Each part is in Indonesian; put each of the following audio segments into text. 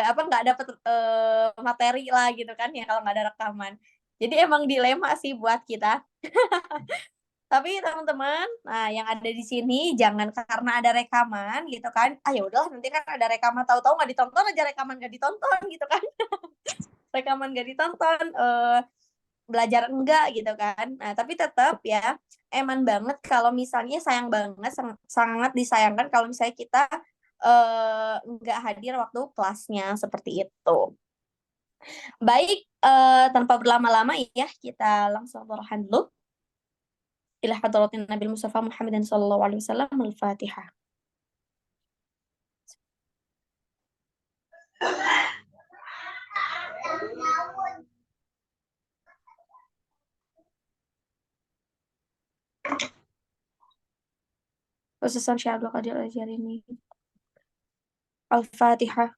apa nggak dapet materi lah gitu kan ya kalau nggak ada rekaman. Jadi emang dilema sih buat kita. Tapi teman-teman, nah yang ada di sini jangan karena ada rekaman gitu kan, ya udahlah nanti kan ada rekaman tahu-tahu nggak ditonton aja rekaman nggak ditonton gitu kan. Rekaman nggak ditonton, belajar enggak gitu kan. Nah, tapi tetap ya eman banget kalau misalnya sayang banget sangat disayangkan kalau misalnya kita nggak hadir waktu kelasnya seperti itu. Baik, tanpa berlama-lama ya, kita langsung berhan dulu. Ila hadratin Nabi Mustafa Muhammadin sallallahu alaihi wasallam al-Fatihah. Khususan Syekh Abdul Qadir Al-Jailani. Al-Fatihah.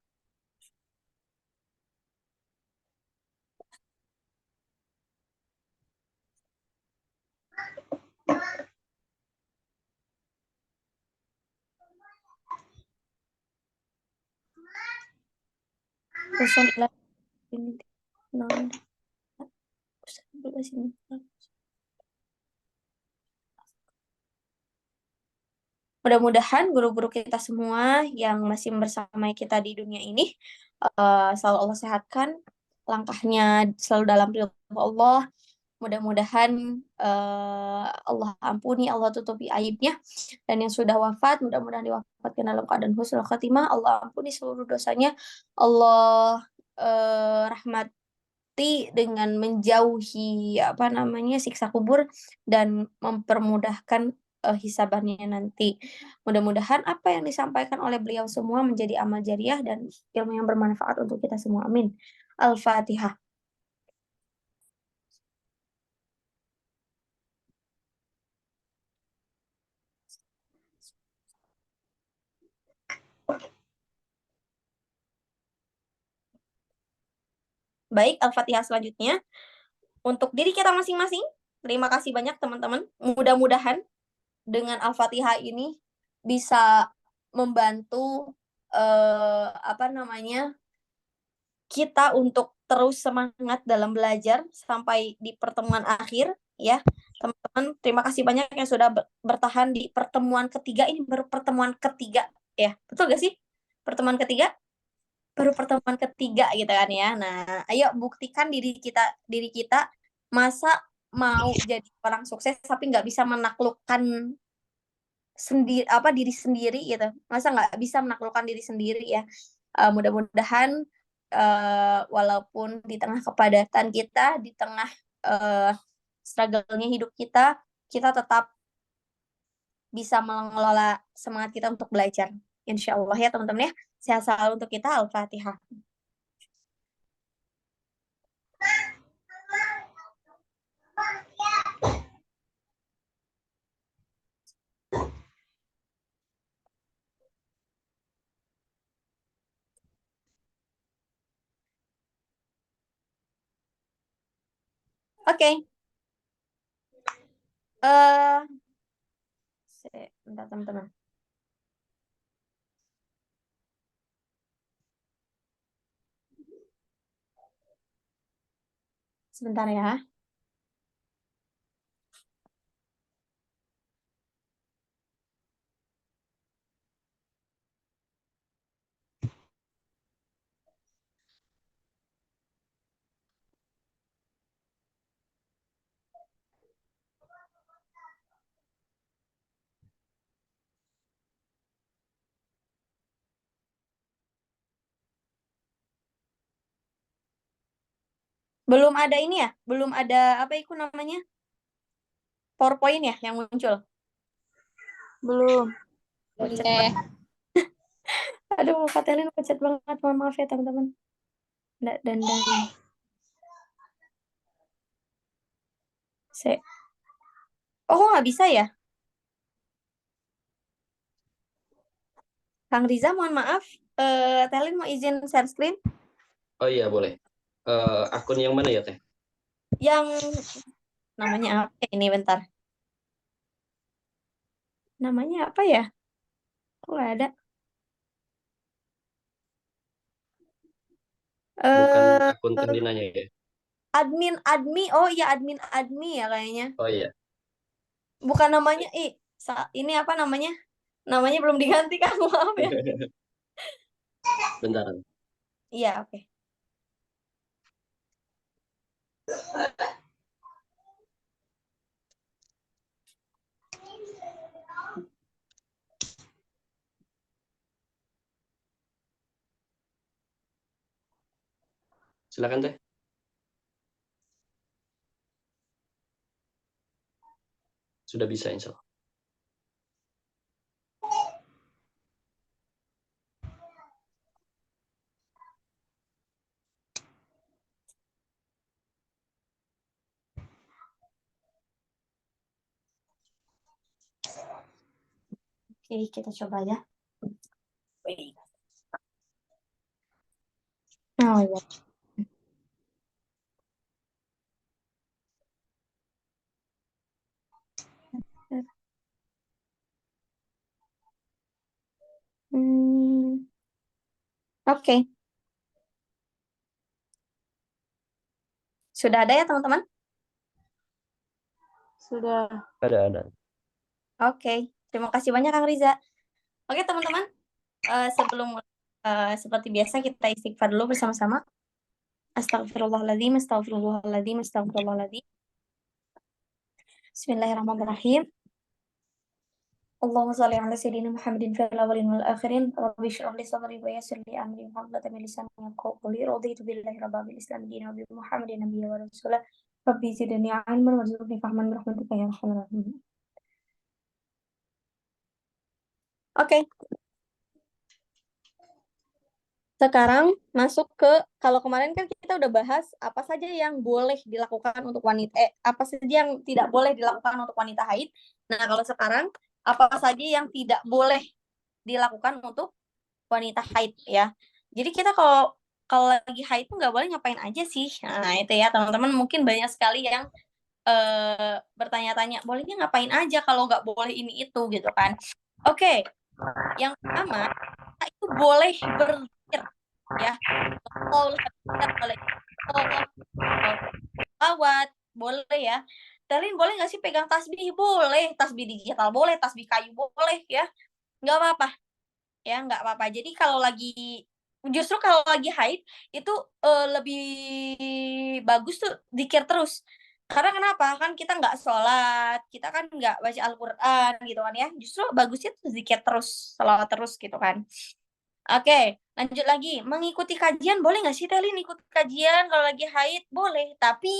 Khususan ila ini. Mudah-mudahan guru-guru kita semua yang masih bersama kita di dunia ini selalu Allah sehatkan, langkahnya selalu dalam ridho Allah. Mudah-mudahan Allah ampuni, Allah tutupi aibnya. Dan yang sudah wafat, mudah-mudahan diwafatkan dalam keadaan husnul khatimah. Allah ampuni seluruh dosanya. Allah rahmati dengan menjauhi siksa kubur dan mempermudahkan hisabannya nanti. Mudah-mudahan apa yang disampaikan oleh beliau semua menjadi amal jariah dan ilmu yang bermanfaat untuk kita semua. Amin. Al-Fatihah. Baik, Al-Fatihah selanjutnya. Untuk diri kita masing-masing, terima kasih banyak teman-teman. Mudah-mudahan dengan Al-Fatihah ini bisa membantu kita untuk terus semangat dalam belajar sampai di pertemuan akhir ya. Teman-teman, terima kasih banyak yang sudah bertahan di pertemuan ketiga. Ini baru pertemuan ketiga ya. Betul gak sih? Pertemuan ketiga? Baru pertemuan ketiga gitu kan ya. Nah, ayo buktikan diri kita masa mau jadi orang sukses tapi nggak bisa menaklukkan diri sendiri gitu. Masa nggak bisa menaklukkan diri sendiri ya. Mudah-mudahan walaupun di tengah kepadatan kita, di tengah struggle-nya hidup kita, kita tetap bisa mengelola semangat kita untuk belajar. Insya Allah ya teman-teman ya. Sehat selalu untuk kita. Al-Fatihah. Oke. Eh, bentar teman-teman. Sebentar ya. Belum ada ini ya? Belum ada apa itu namanya? PowerPoint ya yang muncul? Belum. Macet banget. Aduh, Kak Telin macet banget. Mohon maaf ya teman-teman. Dan oh, nggak bisa ya? Kang Riza, mohon maaf. Telin mau izin share screen? Oh iya boleh. Akun yang mana ya Teh? Yang namanya apa ini? Bentar. Namanya apa ya? Kok nggak ada? Bukan Eh, akun Terlinanya ya? admin admi. Oh iya, admin admi ya kayaknya. Oh iya, Bukan namanya. Ini apa namanya? Namanya belum diganti kan? Maaf ya. bentar. Iya, oke. Silakan Teh. Sudah bisa insya Allah. Oke, kita coba ya. Oh iya. Oke. Sudah ada ya teman-teman? Sudah. Ada. Oke. Terima kasih banyak Kang Riza. Oke teman-teman, sebelum seperti biasa kita istighfar dulu bersama-sama. Astagfirullahaladzim, astagfirullahaladzim, astagfirullahaladzim. Bismillahirrahmanirrahim. Allahumma shalli ala sayyidina Muhammadin fil awwalin wal akhirin. Rabbi shrah li sadri wa yassir li amri wahlul min lisani yafqahu qawli. Raditu billahi rabbil islam dinan wa bi Muhammadin nabiyyan wa rasulah. Rabbi zidni ilman warzuqni fahman bi rahmatika ya arhamar rahimin. Oke. Sekarang masuk ke, kalau kemarin kan kita udah bahas apa saja yang boleh dilakukan untuk wanita, apa saja yang tidak boleh dilakukan untuk wanita haid. Nah, kalau sekarang apa saja yang tidak boleh dilakukan untuk wanita haid ya. Jadi kita kalau kalau lagi haid tuh nggak boleh ngapain aja sih. Nah, itu ya teman-teman, mungkin banyak sekali yang bertanya-tanya, bolehnya ngapain aja kalau nggak boleh ini itu gitu kan. Oke, yang pertama itu boleh berzikir ya. Kalau boleh lawat boleh ya. Talin boleh nggak sih pegang tasbih? Boleh. Tasbih digital boleh, tasbih kayu boleh ya. Nggak apa-apa ya, nggak apa-apa. Jadi justru kalau lagi haid itu lebih bagus tuh zikir terus. Karena kenapa? Kan kita nggak sholat, kita kan nggak baca Al-Quran gitu kan ya. Justru bagusnya tuh zikir terus, sholawat terus gitu kan. Oke, lanjut lagi. Mengikuti kajian boleh nggak sih Telin ikut kajian kalau lagi haid? Boleh, tapi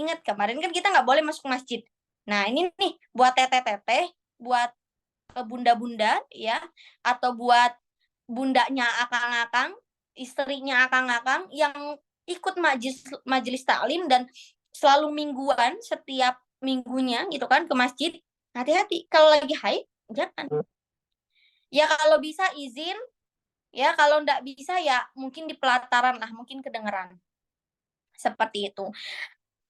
ingat kemarin kan kita nggak boleh masuk masjid. Nah ini nih buat teteh-teteh, buat bunda-bunda ya, atau buat bundanya akang-akang, istrinya akang-akang yang ikut majelis taklim dan selalu mingguan setiap minggunya gitu kan ke masjid. Hati-hati kalau lagi haid jangan. Ya kalau bisa izin, ya kalau nggak bisa ya mungkin di pelataran lah, mungkin kedengeran. Seperti itu.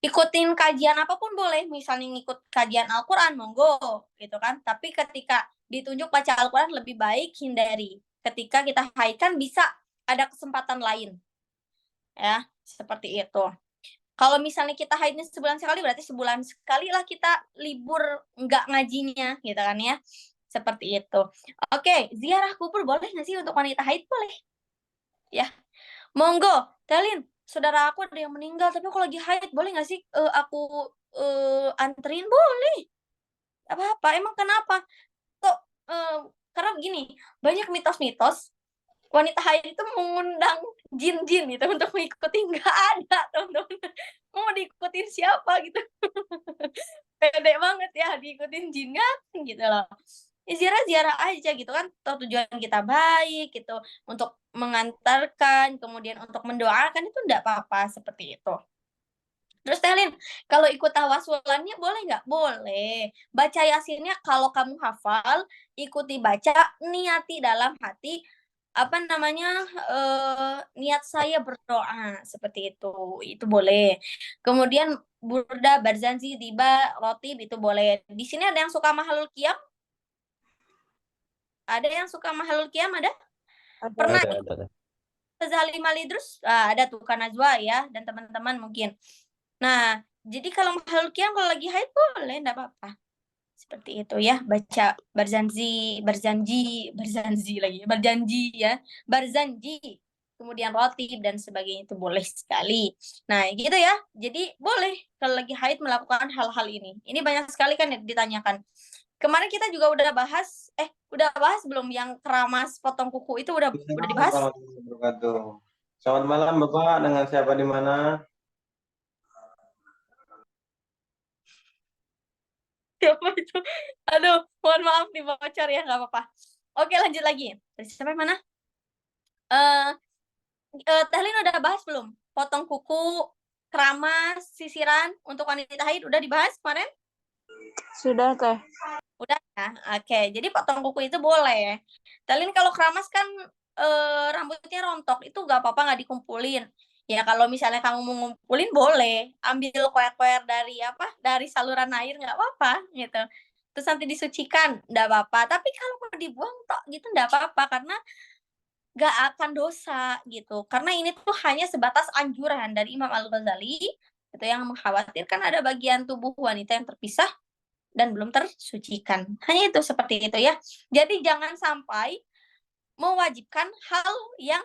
Ikutin kajian apapun boleh, misalnya ngikut kajian Al-Quran, monggo, gitu kan. Tapi ketika ditunjuk baca Al-Quran lebih baik hindari. Ketika kita haid kan bisa ada kesempatan lain. Ya, seperti itu. Kalau misalnya kita haidnya sebulan sekali, berarti sebulan sekali lah kita libur nggak ngajinya, gitu kan ya. Seperti itu. Oke, ziarah kubur boleh nggak sih untuk wanita haid? Boleh. Ya, monggo, Telin, saudara aku ada yang meninggal, tapi aku lagi haid, boleh nggak sih aku anterin? Boleh. Apa-apa, emang kenapa? Kok, karena begini, banyak mitos-mitos, wanita haid itu mengundang jin-jin gitu untuk mengikuti. Nggak ada, teman-teman. Mau diikutin siapa gitu. Pede banget ya, diikutin jin kan, gitu loh. Ya, ziarah-ziarah aja gitu kan, tujuan kita baik gitu, untuk mengantarkan, kemudian untuk mendoakan, itu enggak apa-apa seperti itu. Terus Telin, kalau ikut tawasulannya boleh nggak? Boleh. Baca yasinnya kalau kamu hafal, ikuti baca, niati dalam hati, apa namanya, niat saya berdoa, seperti itu boleh. Kemudian burda, barzanzi, tiba, rotib, itu boleh. Di sini ada yang suka mahalul qiyam? Ada yang suka mahalul qiyam? Ada? Ada. Pernah? Ada. Ghazali Malidrus, ada tuh Kanazwa ya, dan teman-teman mungkin. Nah, jadi kalau makhluk yang kalau lagi haid boleh, enggak apa-apa. Seperti itu ya, baca berjanji lagi, berjanji ya, berzanji, kemudian rotib dan sebagainya itu boleh sekali. Nah, gitu ya. Jadi boleh kalau lagi haid melakukan hal-hal ini. Ini banyak sekali kan yang ditanyakan. Kemarin kita juga udah bahas, udah bahas belum yang keramas potong kuku itu udah dibahas? Assalamualaikum warahmatullahi wabarakatuh. Selamat malam Bapak, dengan siapa di mana? Siapa itu? Aduh, mohon maaf nih bocor ya, nggak apa-apa. Oke, lanjut lagi. Tadi sampai mana? Tehlin udah bahas belum? Potong kuku, keramas, sisiran untuk wanita haid udah dibahas kemarin? Sudah, Teh. Udah ya? Oke, jadi potong kuku itu boleh. Tehlin kalau keramas kan rambutnya rontok, itu nggak apa-apa, nggak dikumpulin. Ya kalau misalnya kamu mau ngumpulin boleh, ambil koer-koer dari saluran air nggak apa-apa gitu. Terus nanti disucikan, nggak apa-apa. Tapi kalau mau dibuang tok gitu nggak apa-apa karena nggak akan dosa gitu. Karena ini tuh hanya sebatas anjuran dari Imam Al-Ghazali itu yang mengkhawatirkan ada bagian tubuh wanita yang terpisah dan belum tersucikan. Hanya itu seperti itu ya. Jadi jangan sampai mewajibkan hal yang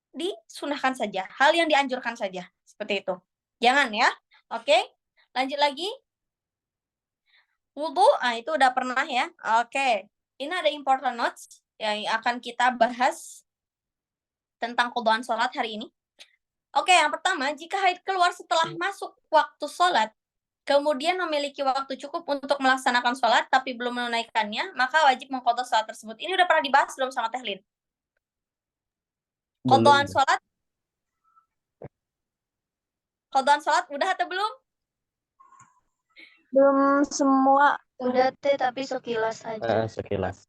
disunahkan saja, hal yang dianjurkan saja. Seperti itu. Jangan ya. Oke. Lanjut lagi. Wudu, itu udah pernah ya. Oke. Ini ada important notes yang akan kita bahas tentang qadhaan sholat hari ini. Oke, yang pertama, jika haid keluar setelah masuk waktu sholat, kemudian memiliki waktu cukup untuk melaksanakan sholat, tapi belum menunaikannya, maka wajib mengqadha sholat tersebut. Ini udah pernah dibahas belum sama Tehlin? Qadhaan sholat? Qadhaan sholat udah atau belum? Belum semua. Udah Teh, tapi sekilas aja. Sekilas.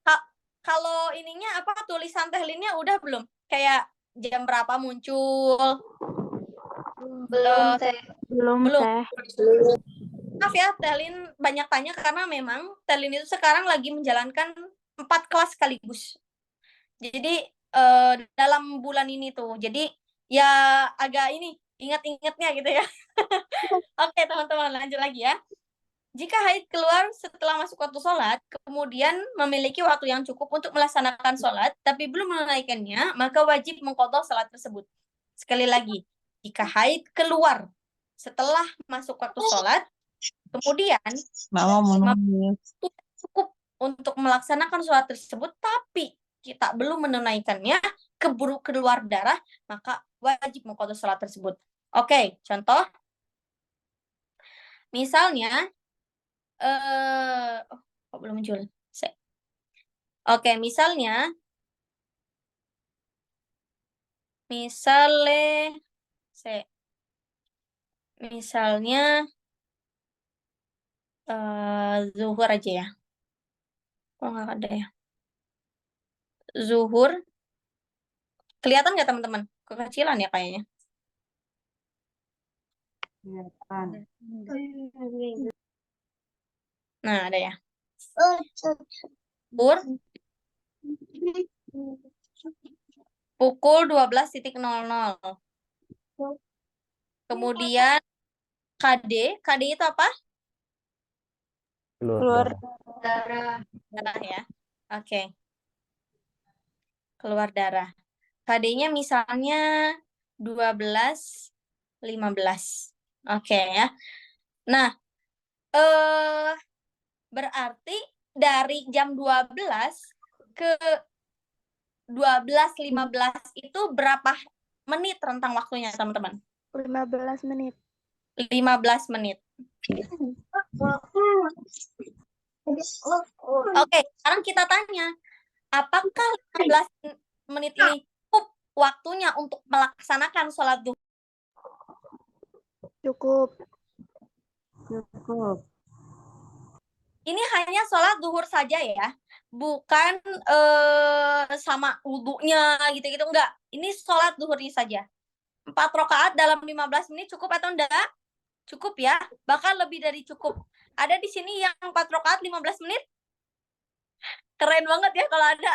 Kalau ininya apa tulisan Tehlinnya udah belum? Kayak jam berapa muncul? Belum Teh. Belum, Belum. Teh. Maaf ya, Tehlin banyak tanya karena memang Tehlin itu sekarang lagi menjalankan 4 kelas sekaligus. Jadi dalam bulan ini tuh. Jadi ya agak ini ingat-ingatnya gitu ya. Oke, teman-teman, lanjut lagi ya. Jika haid keluar setelah masuk waktu sholat, kemudian memiliki waktu yang cukup untuk melaksanakan sholat, tapi belum menunaikannya, maka wajib mengqadha sholat tersebut. Sekali lagi, jika haid keluar setelah masuk waktu sholat, kemudian cukup untuk melaksanakan sholat tersebut, tapi kita belum menunaikannya, keburu keluar darah, maka wajib mengqadha sholat tersebut. Oke, contoh. Misalnya, kok belum muncul? Oke, misalnya zuhur aja ya. Kok nggak ada ya? Zuhur. Kelihatan nggak teman-teman? Kekecilan ya kayaknya. Nah, ada ya. Zuhur. Pukul 12.00. Kemudian KD itu apa? Keluar. Darah. Darah ya. Oke. Keluar darah. KD-nya misalnya 12.15. Oke ya. Nah, berarti dari jam 12 ke 12.15 itu berapa menit rentang waktunya, teman-teman? 15 menit. 15 menit. Oke, sekarang kita tanya, apakah 15 menit ini cukup waktunya untuk melaksanakan sholat duhur? Cukup. Ini hanya sholat duhur saja ya, bukan sama wudunya gitu-gitu, enggak. Ini sholat duhurnya saja. 4 rakaat dalam 15 menit cukup atau enggak? Cukup ya, bahkan lebih dari cukup. Ada di sini yang 4 rakaat 15 menit? Keren banget ya kalau ada.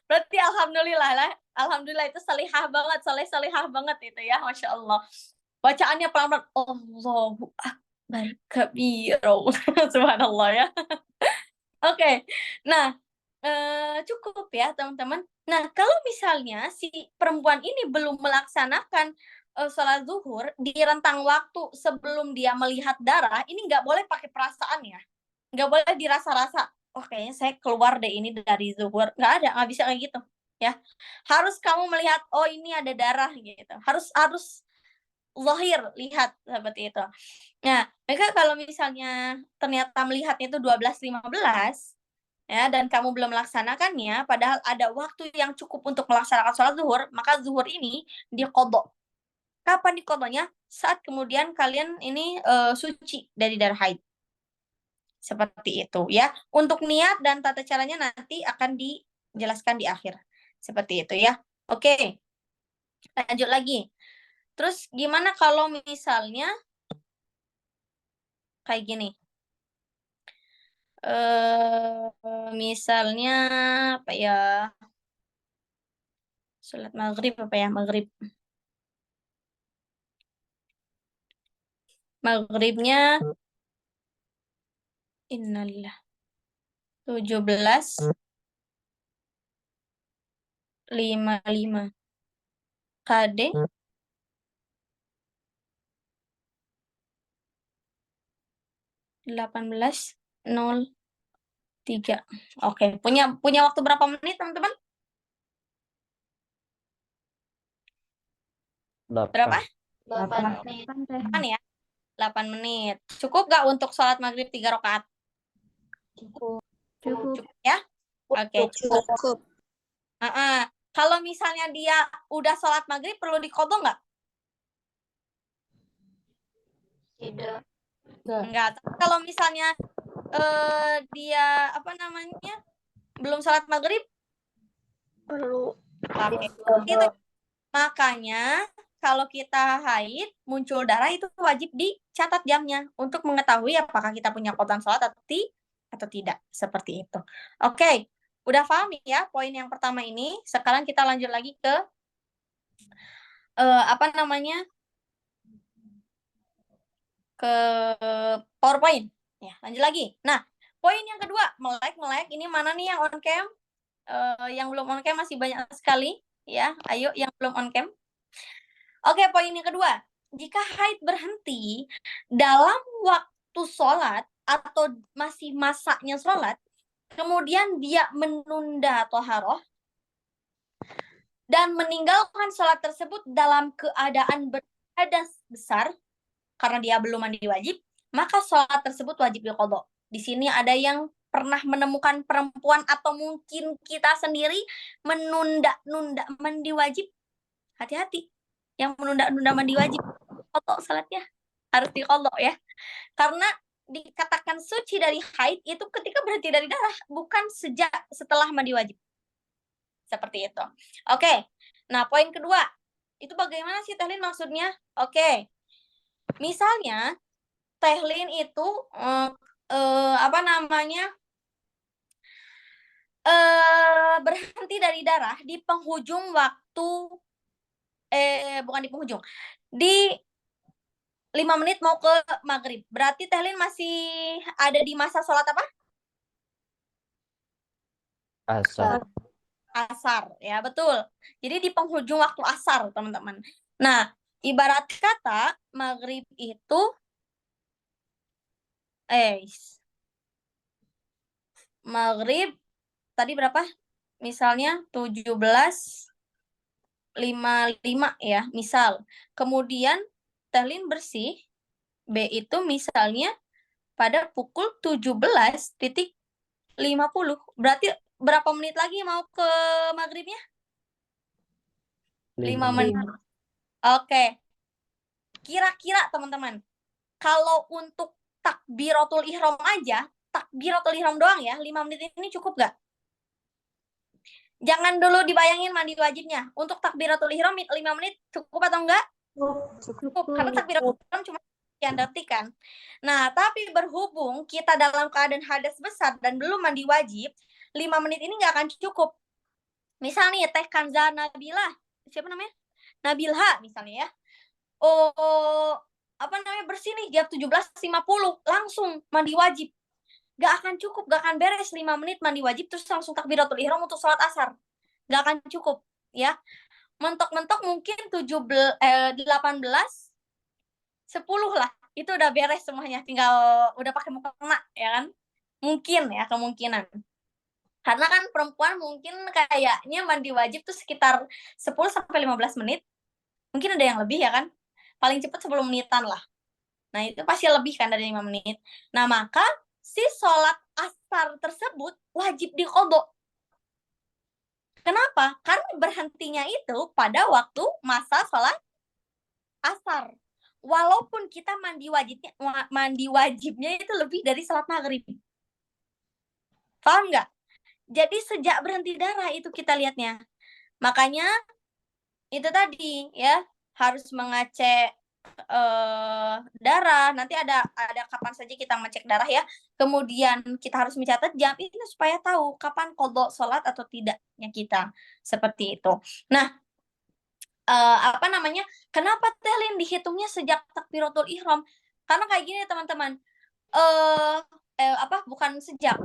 Berarti alhamdulillah lah. Alhamdulillah itu salihah banget, salihah banget itu ya, Masya Allah. Bacaannya pelan-pelan, Allahu Akbar kabiro. Subhanallah ya. Oke, nah cukup ya teman-teman. Nah, kalau misalnya si perempuan ini belum melaksanakan sholat zuhur di rentang waktu sebelum dia melihat darah, ini nggak boleh pakai perasaan ya. Nggak boleh dirasa-rasa, oh kayaknya saya keluar deh ini dari zuhur. Nggak bisa kayak gitu. Ya, harus kamu melihat, oh ini ada darah gitu. Harus zahir, lihat seperti itu. Nah, mereka kalau misalnya ternyata melihatnya itu 12.15, ya, dan kamu belum melaksanakannya, padahal ada waktu yang cukup untuk melaksanakan sholat zuhur, maka zuhur ini diqodho. Kapan diqodhonya? Saat kemudian kalian ini suci dari darah haid. Seperti itu ya. Untuk niat dan tata caranya nanti akan dijelaskan di akhir. Seperti itu ya. Oke. Lanjut lagi. Terus gimana kalau misalnya kayak gini? Misalnya apa ya? Sholat maghrib apa ya? Maghribnya innalillah 17.55 KD 18.03. Oke, punya waktu berapa menit teman-teman? Berapa? 8 menit. 8 ya? 8 menit. Cukup nggak untuk sholat maghrib 3 rakaat? Cukup. Cukup ya? Oke, cukup. Kalau misalnya dia udah sholat maghrib, perlu diqodho nggak? Tidak. Enggak. Tapi kalau misalnya dia apa namanya belum sholat maghrib, Perlu. Itu. Makanya kalau kita haid muncul darah itu wajib dicatat jamnya untuk mengetahui apakah kita punya qadha sholat atau tidak, seperti itu. Oke, udah paham ya poin yang pertama ini. Sekarang kita lanjut lagi ke apa namanya, ke PowerPoint ya. Lanjut lagi. Nah, poin yang kedua, melek ini mana nih yang on cam? Yang belum on cam masih banyak sekali ya. Ayo yang belum on cam. Oke, poin yang kedua, jika haid berhenti dalam waktu sholat atau masih masaknya sholat, kemudian dia menunda toharoh dan meninggalkan sholat tersebut dalam keadaan berhadas besar karena dia belum mandi wajib, maka sholat tersebut wajib diqodho. Di sini ada yang pernah menemukan perempuan atau mungkin kita sendiri menunda-nunda mandi wajib. Hati-hati. Yang menunda-nunda mandi wajib, qodho salatnya. Harus diqodho ya. Karena dikatakan suci dari haid itu ketika berhenti dari darah, bukan setelah mandi wajib. Seperti itu. Oke. Nah, poin kedua. Itu bagaimana sih Tahlin maksudnya? Oke. Misalnya Tahlin itu apa namanya? Berhenti dari darah di penghujung waktu bukan di penghujung. Di 5 menit mau ke maghrib. Berarti Tahlin masih ada di masa sholat apa? Asar, ya betul. Jadi di penghujung waktu asar, teman-teman. Nah, ibarat kata maghrib itu maghrib tadi berapa? Misalnya 17.55 ya, misal. Kemudian Tahlin bersih B itu misalnya pada pukul 17.50. Berarti berapa menit lagi mau ke maghribnya? 5 menit. Oke. Kira-kira teman-teman, kalau untuk takbiratul ihram aja, takbiratul ihram doang ya, 5 menit ini cukup nggak? Jangan dulu dibayangin mandi wajibnya. Untuk takbiratul ihram 5 menit cukup atau enggak? Cukup. Karena takbiratul ihram cuma sekian detik kan. Nah, tapi berhubung kita dalam keadaan hadas besar dan belum mandi wajib, 5 menit ini nggak akan cukup. Misal nih Teh Kanza Nabilah, siapa namanya? Nabilha misalnya ya. Oh, apa namanya, bersih nih jam 17.50, langsung mandi wajib. Gak akan cukup, gak akan beres 5 menit mandi wajib terus langsung takbiratul ihram untuk sholat asar. Gak akan cukup, ya. Mentok-mentok mungkin 18, 10 lah. Itu udah beres semuanya, tinggal udah pakai mukena, ya kan? Mungkin ya, kemungkinan. Karena kan perempuan mungkin kayaknya mandi wajib tuh sekitar 10-15 menit. Mungkin ada yang lebih ya kan? Paling cepat 10 menitan lah. Nah, itu pasti lebih kan dari 5 menit. Nah, maka si sholat asar tersebut wajib diqodho. Kenapa? Karena berhentinya itu pada waktu masa sholat asar. Walaupun kita mandi wajibnya itu lebih dari sholat maghrib. Paham nggak? Jadi sejak berhenti darah itu kita lihatnya. Makanya itu tadi ya, harus mengecek darah. Nanti ada kapan saja kita ngecek darah ya. Kemudian kita harus mencatat jam ini supaya tahu kapan qodho sholat atau tidaknya kita. Seperti itu. Nah, apa namanya? Kenapa Tehlin dihitungnya sejak takbiratul ihram? Karena kayak gini teman-teman. Bukan sejak.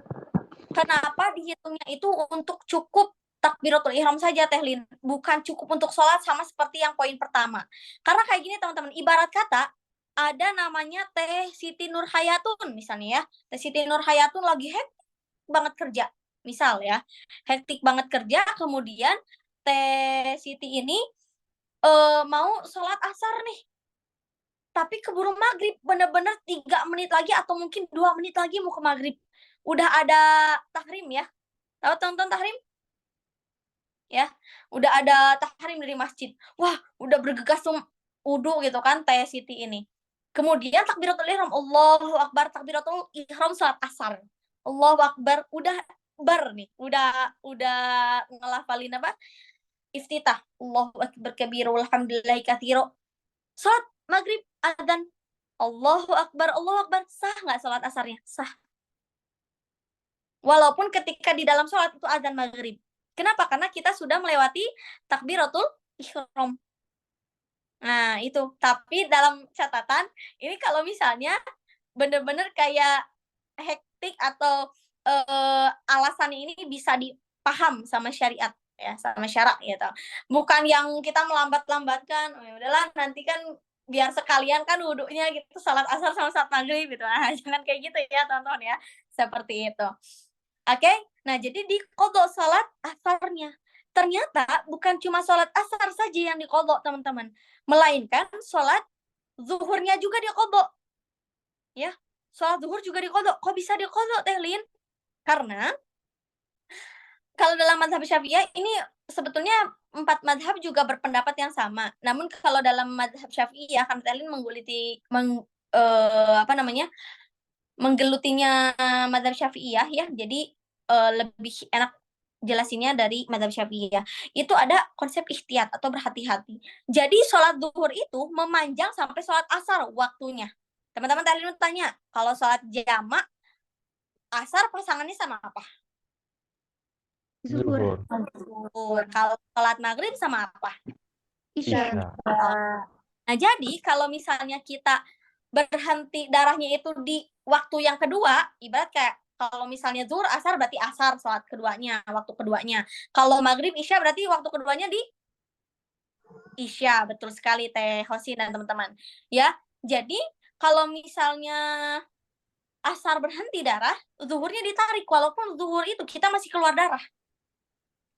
Kenapa dihitungnya itu untuk cukup takbiratul ihram saja Tehlin, bukan cukup untuk sholat sama seperti yang poin pertama. Karena kayak gini teman-teman, ibarat kata ada namanya Teh Siti Nurhayatun misalnya ya. Teh Siti Nurhayatun lagi hektik banget kerja. Misal ya, hektik banget kerja, kemudian Teh Siti ini mau sholat asar nih. Tapi keburu maghrib, bener-bener 3 menit lagi atau mungkin 2 menit lagi mau ke maghrib. Udah ada tahrim ya. Tahu tonton tahrim? Ya, udah ada tahrim dari masjid. Wah, udah bergegas wudu gitu kan Teh Siti ini. Kemudian takbiratul ihram, Allahu Akbar, takbiratul ihram salat asar. Allahu Akbar, udah nih, udah ngelafalin apa? Iftitah. Allahu Akbar kabir, walhamdulillahi katsira. Salat maghrib adzan. Allahu Akbar, sah nggak salat asarnya? Sah. Walaupun ketika di dalam sholat itu azan maghrib. Kenapa? Karena kita sudah melewati takbiratul ihram. Nah, itu. Tapi dalam catatan, ini kalau misalnya benar-benar kayak hektik atau alasan ini bisa dipaham sama syariat ya, sama syarak gitu. Bukan yang kita melambat-lambatkan, oh, ya udahlah nanti kan biar sekalian kan wudhunya gitu salat asar sama salat maghrib gitu. Nah, jangan kayak gitu ya, teman-teman ya. Seperti itu. Oke, nah jadi diqodho sholat asarnya. Ternyata bukan cuma sholat asar saja yang diqodho, teman-teman. Melainkan sholat zuhurnya juga diqodho. Ya, sholat zuhur juga diqodho. Kok bisa diqodho, Tehlin? Karena kalau dalam mazhab Syafi'iyah ini sebetulnya 4 mazhab juga berpendapat yang sama. Namun kalau dalam mazhab Syafi'iyah kan Tehlin menggelutinya mazhab Syafi'iyah ya. Jadi lebih enak jelasinnya dari mazhab Syafi'iyah. Itu ada konsep ikhtiyat atau berhati-hati. Jadi sholat zuhur itu memanjang sampai sholat asar waktunya. Teman-teman tadi tanya, kalau sholat jamak asar pasangannya sama apa? Zuhur. Zuhur. Kalau sholat maghrib sama apa? Isya. Nah, jadi kalau misalnya kita berhenti darahnya itu di waktu yang kedua, ibarat kayak kalau misalnya zuhur asar berarti asar sholat keduanya, waktu keduanya. Kalau maghrib isya berarti waktu keduanya di isya. Betul sekali Teh Hosin dan teman-teman. Ya, jadi kalau misalnya asar berhenti darah, zuhurnya ditarik walaupun zuhur itu kita masih keluar darah.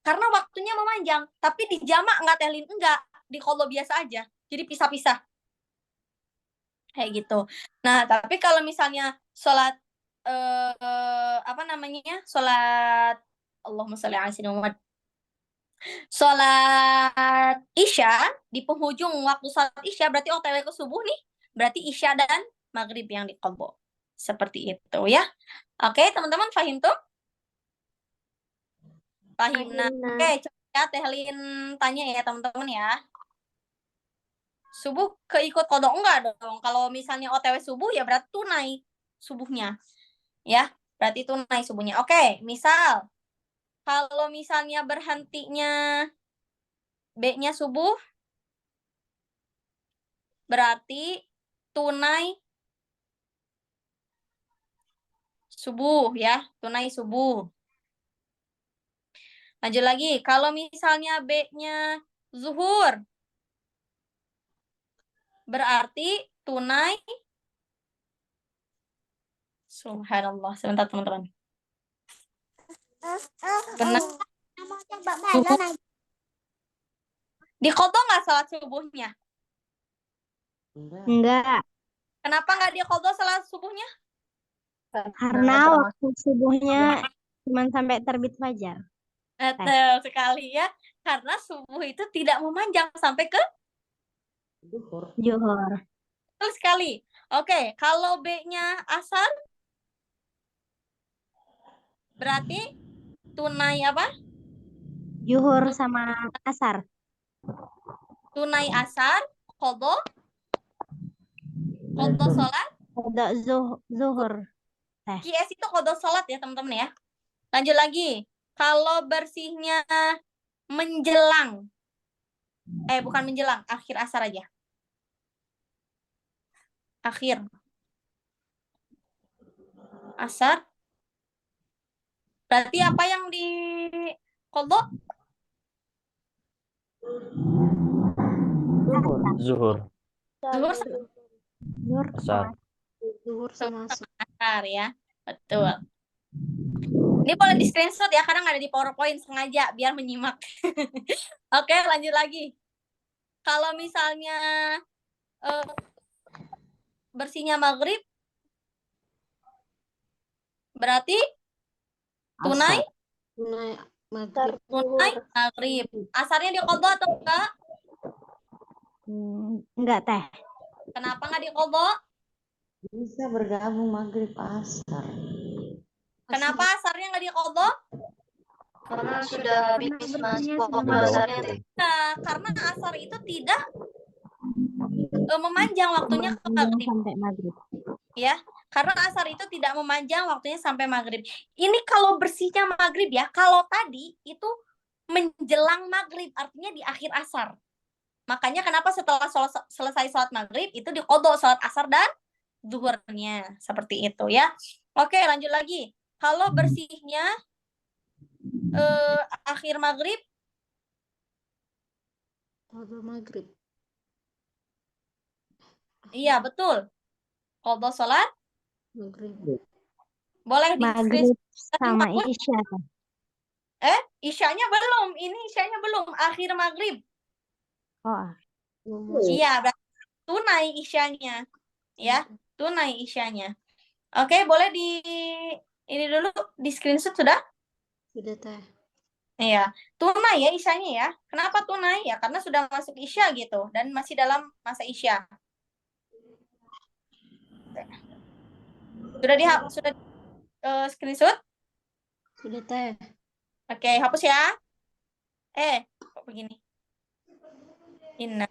Karena waktunya memanjang, tapi di jamak enggak Tehlin, enggak, di qodho biasa aja. Jadi pisah-pisah. Kayak gitu. Nah, tapi kalau misalnya sholat sholat Allahumma sholli ala sayyidina Muhammad. Sholat isya di penghujung waktu sholat isya berarti OTW ke subuh nih, berarti isya dan maghrib yang diqodho. Seperti itu ya. Oke, teman-teman paham tuh? Paham. Nah, oke, coba ya Tehlin tanya ya teman-teman ya. Subuh keikut qodho enggak dong? Kalau misalnya OTW subuh ya berarti tunai subuhnya. Ya, berarti tunai subuhnya. Oke, misal Kalau misalnya berhentinya B-nya subuh, berarti tunai subuh ya, tunai subuh. Lanjut lagi, kalau misalnya B-nya zuhur, berarti tunai, subhanallah, sebentar teman-teman. Benar. Subuh. Diqodho nggak salat subuhnya? Enggak, Kenapa nggak diqodho salat subuhnya? karena waktu subuhnya cuma sampai terbit fajar. Betul sekali ya, karena subuh itu tidak memanjang sampai ke Zuhur. betul sekali. Oke, kalau B-nya asar, berarti tunai apa? Zuhur sama asar. Tunai asar, qodho sholat. Qadha zuhur. QS itu qodho sholat ya teman-teman ya. Lanjut lagi, kalau bersihnya menjelang, bukan menjelang, akhir asar aja. Akhir asar, berarti apa yang di qodho? Zuhur. Zuhur Zuhur Asar. Zuhur sama asar. asar ya, betul. Ini boleh di screenshot ya, karena nggak ada di PowerPoint, sengaja biar menyimak. Oke, lanjut lagi. Kalau misalnya bersihnya maghrib, berarti tunai maghrib. Asarnya diqodho atau enggak? Enggak, Teh. Kenapa nggak diqodho? Bisa bergabung maghrib asar. Kenapa asarnya nggak diqodho? Karena sudah habis mas pokok Beda dasarnya. waktu. Nah, karena asar itu tidak memanjang waktunya ke maghrib. Sampai maghrib. Ya, karena asar itu tidak memanjang waktunya sampai maghrib. Ini kalau bersihnya maghrib ya, kalau tadi itu menjelang maghrib, artinya di akhir asar. Makanya kenapa setelah selesai sholat maghrib, itu diqodho sholat asar dan zuhurnya. Seperti itu ya. Oke, lanjut lagi. Kalau bersihnya akhir maghrib, Maghrib. iya betul. Qodho sholat, Maghrib. boleh di Maghrib sama screenshot. isya. Isyanya belum. Ini isyanya belum. Akhir maghrib. Oh. Iya, berarti tunai isyanya. Ya, tunai isyanya. Oke, boleh ini dulu di screenshot sudah? Sudah, Teh. Iya, tunai ya isyanya ya. Kenapa tunai? Ya karena sudah masuk isya gitu dan masih dalam masa isya. Sudah screenshot? Sudah, Teh. Oke, hapus ya. Kok begini? Inna.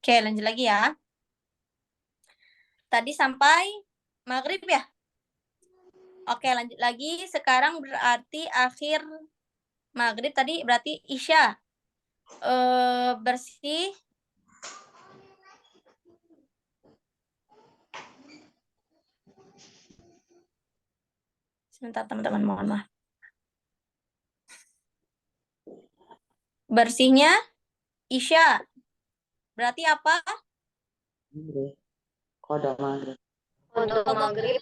Oke, lanjut lagi ya. Tadi sampai maghrib ya? Oke, lanjut lagi. Sekarang berarti akhir maghrib tadi berarti isya. Bersih. Sebentar teman-teman, mohon maaf. Bersihnya isya. Berarti apa? Qadha maghrib. Qodho maghrib.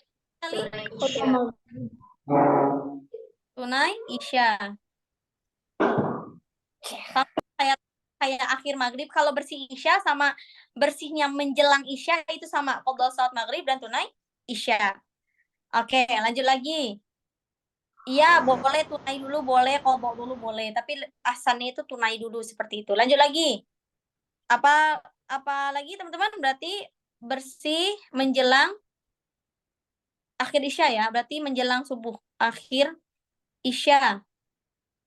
Tunai isya. Sama kayak akhir maghrib, kalau bersih isya sama bersihnya menjelang isya itu sama, qodho salat maghrib dan tunai isya. Oke, lanjut lagi. Iya, boleh tunai dulu, boleh qodho dulu boleh, tapi asannya itu tunai dulu seperti itu. Lanjut lagi. Apa lagi teman-teman? Berarti bersih menjelang akhir isya ya, berarti menjelang subuh, akhir isya.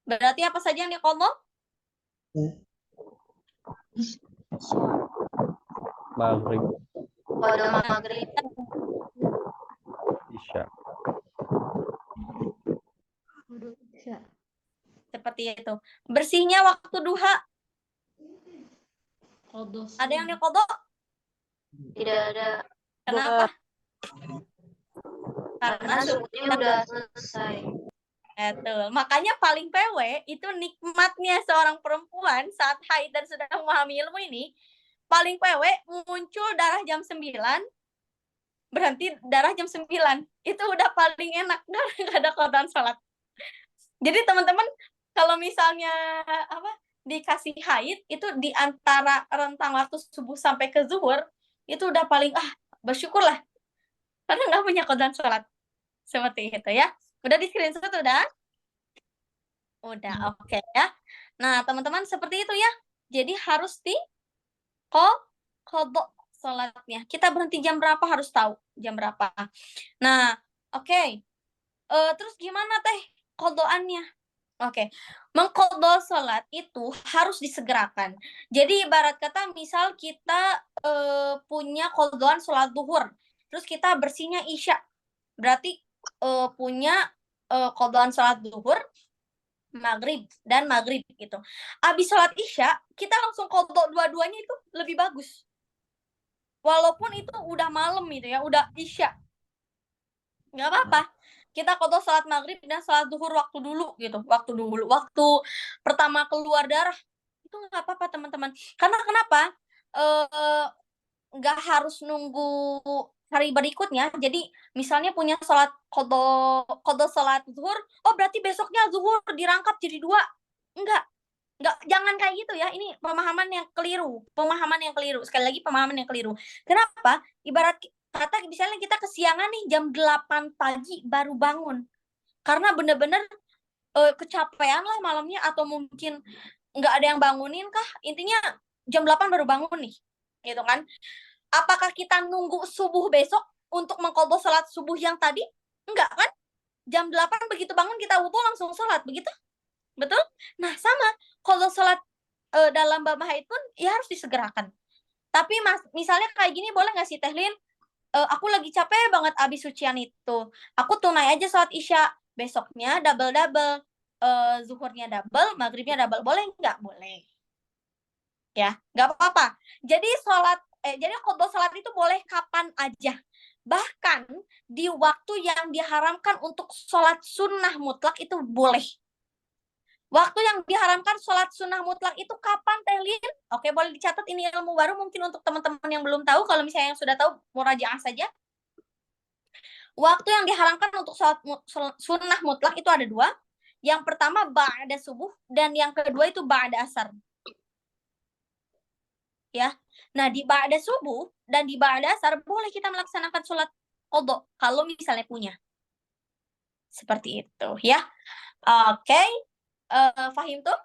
Berarti apa saja yang diqadha? Maghrib, Qadha maghrib, Isya. Wudu Isya. Seperti itu. Bersihnya waktu duha, Qadha ada yang diqadha? tidak ada Kenapa? Karena karena subuhnya udah selesai. betul. Makanya paling PW itu nikmatnya seorang perempuan saat haid dan sudah memahami ilmu ini, paling PW muncul darah jam 9, berhenti darah jam 9. Itu udah paling enak, nggak ada qadaan sholat. Jadi teman-teman kalau misalnya dikasih haid itu di antara rentang waktu subuh sampai ke zuhur itu udah paling bersyukurlah karena nggak punya qadaan sholat. Seperti itu ya. Udah di screenshot udah? Udah, oke ya. Nah, teman-teman seperti itu ya. Jadi harus di qadha sholatnya. Kita berhenti jam berapa harus tahu jam berapa. Nah, oke. Terus gimana teh qadhaannya? Oke. Mengqadha sholat itu harus disegerakan. Jadi ibarat kata misal kita punya qadhaan sholat zuhur, terus kita bersihnya isya. Berarti punya qadhaan sholat zuhur, maghrib dan maghrib gitu. Abis sholat isya, kita langsung qadha dua-duanya itu lebih bagus. Walaupun itu udah malam gitu ya, udah isya. Nggak apa-apa. Kita qadha sholat maghrib dan sholat zuhur waktu dulu gitu. Waktu pertama keluar darah. Itu nggak apa-apa teman-teman. Karena kenapa? Nggak harus nunggu hari berikutnya. Jadi misalnya punya sholat qadha sholat zuhur, oh berarti besoknya zuhur dirangkap jadi 2. Enggak, jangan kayak gitu ya. Ini pemahaman yang keliru. Sekali lagi pemahaman yang keliru. Kenapa? Ibarat kata misalnya kita kesiangan nih jam 8 pagi baru bangun. Karena bener-bener kecapean lah malamnya atau mungkin nggak ada yang bangunin kah? Intinya jam 8 baru bangun nih. Gitu kan? Apakah kita nunggu subuh besok untuk mengqadha sholat subuh yang tadi? Enggak kan? Jam 8 begitu bangun kita wudu langsung sholat, begitu? Betul? Nah, sama. Kalau sholat dalam bab haid pun ya harus disegerakan. Tapi misalnya kayak gini boleh nggak sih Teh Lin? Aku lagi capek banget abis sucian itu. Aku tunai aja sholat isya. Besoknya double-double. Zuhurnya double, maghribnya double. Boleh nggak? Boleh. Ya, nggak apa-apa. Jadi qadha sholat itu boleh kapan aja. Bahkan di waktu yang diharamkan untuk sholat sunnah mutlak itu boleh. Waktu yang diharamkan sholat sunnah mutlak itu kapan, Teh Lin? Oke, boleh dicatat, ini ilmu baru mungkin untuk teman-teman yang belum tahu. Kalau misalnya yang sudah tahu, murajaah saja. Waktu yang diharamkan untuk sholat sunnah mutlak itu ada 2. Yang pertama ba'da subuh, dan yang kedua itu ba'da asar. Ya, nah di ba'da subuh dan di ba'da asar boleh kita melaksanakan sholat qadha kalau misalnya punya. Seperti itu ya. Oke. Fahim tuh?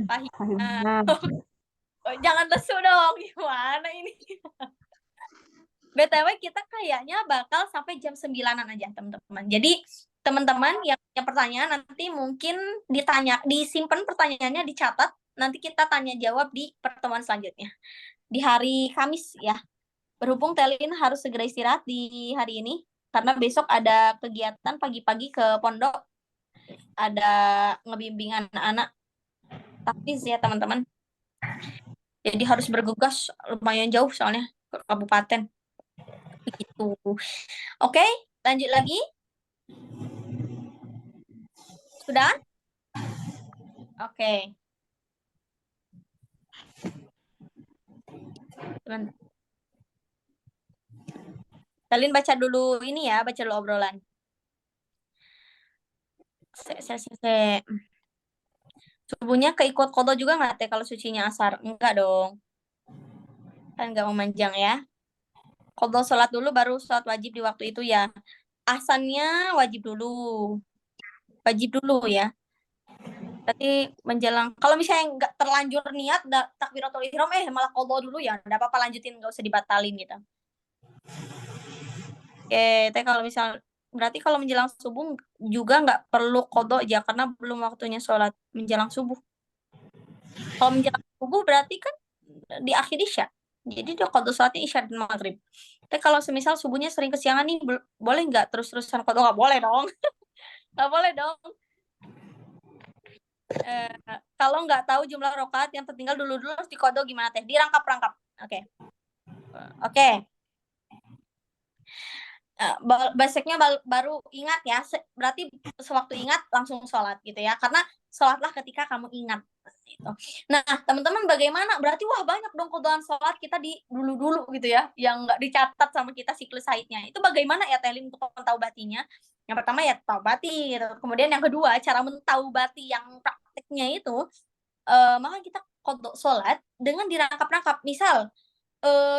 Fahim. Jangan lesu dong, gimana ini? BTW kita kayaknya bakal sampai jam 9-an aja teman-teman. Jadi teman-teman yang punya pertanyaan nanti mungkin disimpan pertanyaannya, dicatat, nanti kita tanya jawab di pertemuan selanjutnya. Di hari Kamis ya. Berhubung Telin harus segera istirahat di hari ini, karena besok ada kegiatan pagi-pagi ke pondok. Ada ngebimbing anak-anak tahfiz ya teman-teman. Jadi harus bergegas lumayan jauh soalnya ke kabupaten. Begitu. Oke, lanjut lagi. Sudah? Oke. Teman. Kalian baca dulu ini ya, baca dulu obrolan. Subuhnya keikut qadha juga nggak Teh kalau sucinya asar? Enggak dong. Kan nggak memanjang ya. Qadha sholat dulu baru sholat wajib di waktu itu ya. Ahsannya wajib dulu. Wajib dulu ya. Tapi menjelang, kalau misalnya nggak terlanjur niat takbiratul ihram malah qadha dulu ya, nggak apa-apa, lanjutin, nggak usah dibatalin gitu. Oke, Teh kalau misal berarti kalau menjelang subuh juga nggak perlu qadha ya, karena belum waktunya sholat menjelang subuh. Kalau menjelang subuh berarti kan di akhir isya. Jadi dia qadha sholatnya isya dan maghrib. Tapi kalau semisal subuhnya sering kesiangan nih, boleh nggak terus-terusan qadha? Nggak boleh dong. Nggak boleh dong. Kalau nggak tahu jumlah rakaat yang tertinggal dulu harus diqadha gimana teh? Dirangkap-rangkap. Oke. Oke. Basicnya baru ingat ya, berarti sewaktu ingat langsung sholat gitu ya, karena sholatlah ketika kamu ingat gitu. Nah teman-teman bagaimana, berarti wah banyak dong qadhaan sholat kita di dulu gitu ya, yang nggak dicatat sama kita siklus haidnya. Itu bagaimana ya Telin untuk mentaubatinya? Yang pertama ya taubati gitu. Kemudian yang kedua cara mentaubati yang prakteknya itu, maka kita qadha sholat dengan dirangkap-rangkap. Misal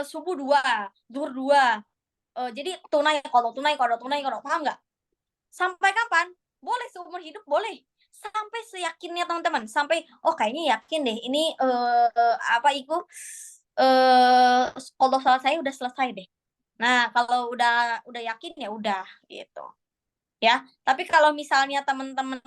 subuh 2, zuhur 2, jadi tunai, qadha, paham nggak? Sampai kapan? Boleh seumur hidup, boleh. Sampai seyakinnya teman-teman, sampai oh kayaknya yakin deh ini qadha salat saya udah selesai deh. Nah, kalau udah yakin ya udah gitu. Ya, tapi kalau misalnya teman-teman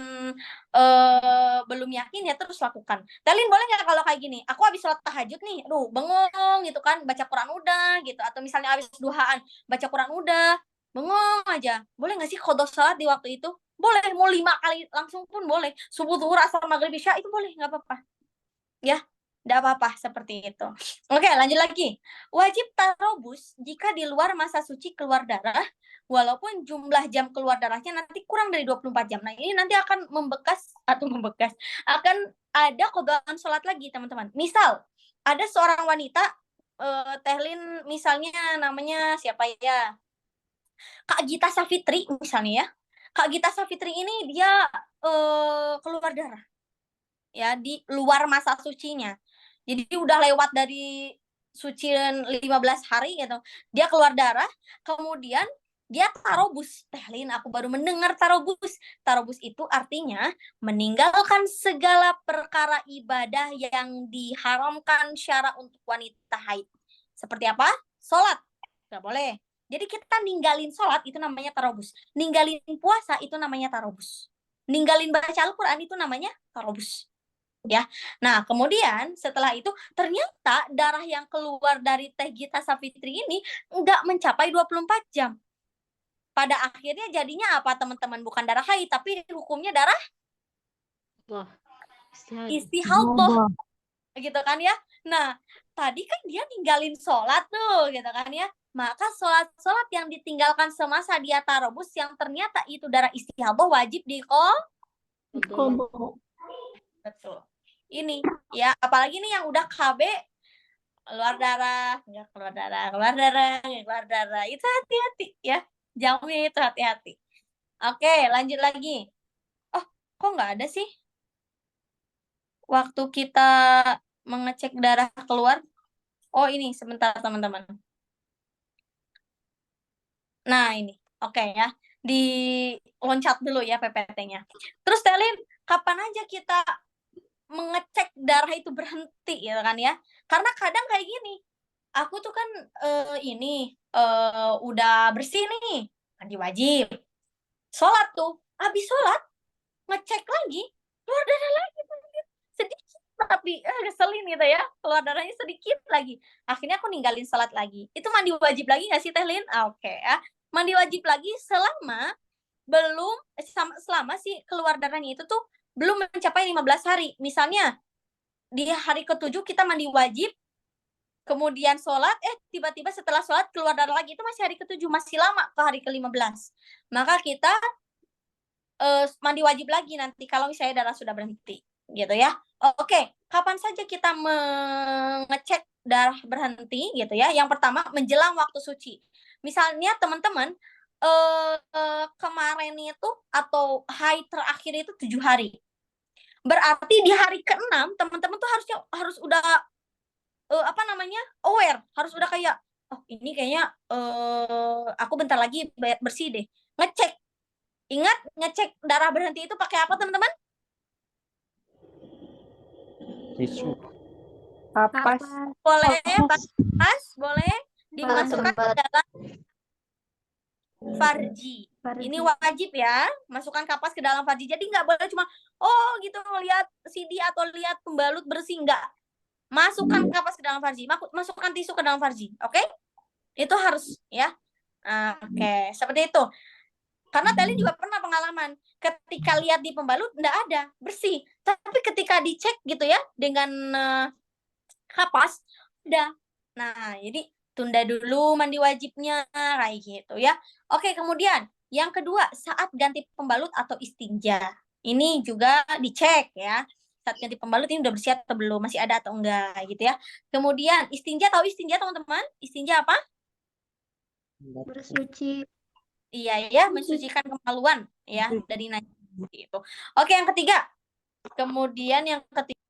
belum yakin ya terus lakukan. Telin boleh nggak kalau kayak gini? Aku habis sholat tahajud nih, aduh bengong gitu kan, baca Quran udah gitu, atau misalnya habis duhaan baca Quran udah, bengong aja. Boleh nggak sih qadha sholat di waktu itu? Boleh, mau 5 kali langsung pun boleh. Subuh, zuhur, asar, maghrib, isya itu boleh, nggak apa-apa. Ya, nggak apa-apa seperti itu. Oke, lanjut lagi. Wajib tarobus jika di luar masa suci keluar darah, walaupun jumlah jam keluar darahnya nanti kurang dari 24 jam. Nah, ini nanti akan akan ada qadhaan sholat lagi, teman-teman. Misal, ada seorang wanita, Tehlin misalnya namanya siapa ya? Kak Gita Savitri misalnya ya. Kak Gita Savitri ini dia keluar darah. Ya, di luar masa sucinya. Jadi udah lewat dari suci 15 hari gitu. Dia keluar darah, kemudian dia tarobus. Tehlin, aku baru mendengar tarobus. Tarobus itu artinya meninggalkan segala perkara ibadah yang diharamkan syara untuk wanita haid. Seperti apa? Sholat. Nggak boleh. Jadi kita ninggalin sholat itu namanya tarobus. Ninggalin puasa itu namanya tarobus. Ninggalin baca Al-Quran itu namanya tarobus. Ya, nah kemudian setelah itu ternyata darah yang keluar dari Teh Gita Savitri ini nggak mencapai 24 jam. Pada akhirnya jadinya apa teman-teman? Bukan darah haid, tapi hukumnya darah Wah, istihadah. Gitu kan ya. Nah, tadi kan dia ninggalin sholat tuh, gitu kan ya. Maka sholat yang ditinggalkan semasa dia tarobus yang ternyata itu darah istihadah wajib Qadha. Betul. Ini ya, apalagi nih yang udah KB keluar darah, nggak keluar darah, itu hati-hati ya, jauhnya itu hati-hati. Oke, lanjut lagi. Oh, kok nggak ada sih waktu kita mengecek darah keluar? Oh ini sebentar teman-teman. Nah ini, oke ya, diloncat dulu ya PPT-nya. Terus Telin, kapan aja kita mengecek darah itu berhenti ya kan ya, karena kadang kayak gini, aku tuh kan udah bersih nih, mandi wajib, sholat tuh, habis sholat ngecek lagi keluar darah lagi sedikit, tapi ngeselin gitu ya, keluar darahnya sedikit lagi, akhirnya aku ninggalin sholat lagi. Itu mandi wajib lagi nggak sih Tehlin? Oke ya, mandi wajib lagi selama si keluar darahnya itu tuh belum mencapai 15 hari. Misalnya di hari ke-7 kita mandi wajib, kemudian sholat, tiba-tiba setelah sholat keluar darah lagi, itu masih hari ke-7, masih lama ke hari ke-15. Maka kita mandi wajib lagi nanti kalau misalnya darah sudah berhenti, gitu ya. Oke, kapan saja kita mengecek darah berhenti gitu ya. Yang pertama menjelang waktu suci. Misalnya teman-teman kemarin itu atau haid terakhir itu 7 hari. Berarti di hari ke-6 teman-teman tuh harus udah aware, harus udah kayak oh ini kayaknya aku bentar lagi bersih deh. Ngecek. Ingat ngecek darah berhenti itu pakai apa teman-teman? Tisu. Kapas. Boleh pas, boleh dimasukkan ke dalam farji. Ini wajib ya, masukkan kapas ke dalam farji. Jadi nggak boleh cuma, oh gitu, lihat CD atau lihat pembalut bersih. Nggak. Masukkan kapas ke dalam farji. Masukkan tisu ke dalam farji. Oke? Itu harus ya. Oke, seperti itu. Karena Telin juga pernah pengalaman. Ketika lihat di pembalut, nggak ada, bersih. Tapi ketika dicek gitu ya, dengan kapas, udah. Nah, jadi tunda dulu mandi wajibnya, kayak gitu ya. Oke, kemudian yang kedua, saat ganti pembalut atau istinja. Ini juga dicek ya. Saat ganti pembalut ini udah bersih atau belum, masih ada atau enggak gitu ya. Kemudian istinja, tahu istinja teman-teman? Istinja apa? Bersuci. Iya ya, mensucikan kemaluan ya dari najis gitu. Oke, yang ketiga. Kemudian yang ketiga,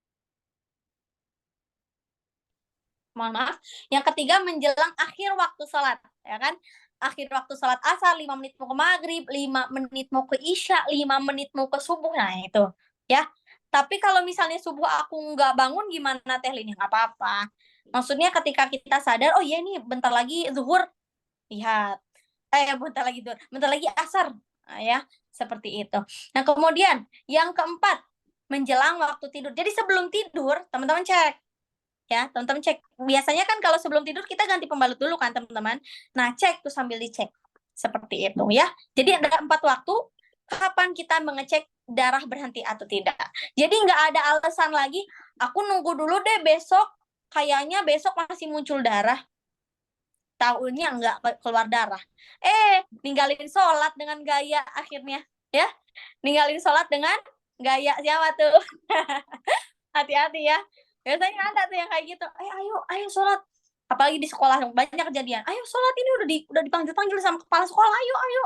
mohon maaf, yang ketiga menjelang akhir waktu sholat, ya kan? Akhir waktu sholat asar, 5 menit mau ke maghrib, 5 menit mau ke isya, 5 menit mau ke subuh, nah itu ya. Tapi kalau misalnya subuh aku nggak bangun gimana Teh Lin? Nggak apa-apa. Maksudnya ketika kita sadar, oh iya nih bentar lagi zuhur, lihat. Bentar lagi asar, nah, ya seperti itu. Nah kemudian yang keempat, menjelang waktu tidur. Jadi sebelum tidur teman-teman cek. Ya, teman-teman cek. Biasanya kan kalau sebelum tidur kita ganti pembalut dulu kan, teman-teman. Nah, cek tuh sambil dicek. Seperti itu ya. Jadi ada 4 waktu kapan kita mengecek darah berhenti atau tidak. Jadi nggak ada alasan lagi, aku nunggu dulu deh besok, kayaknya besok masih muncul darah. Tahunnya nggak keluar darah. Ninggalin sholat dengan gaya akhirnya. Ya, ninggalin sholat dengan gaya siapa tuh? Hati-hati ya. Biasanya ada tuh yang kayak gitu. Ayo sholat. Apalagi di sekolah banyak kejadian. Ayo sholat, ini udah dipanggil-panggil sama kepala sekolah. Ayo.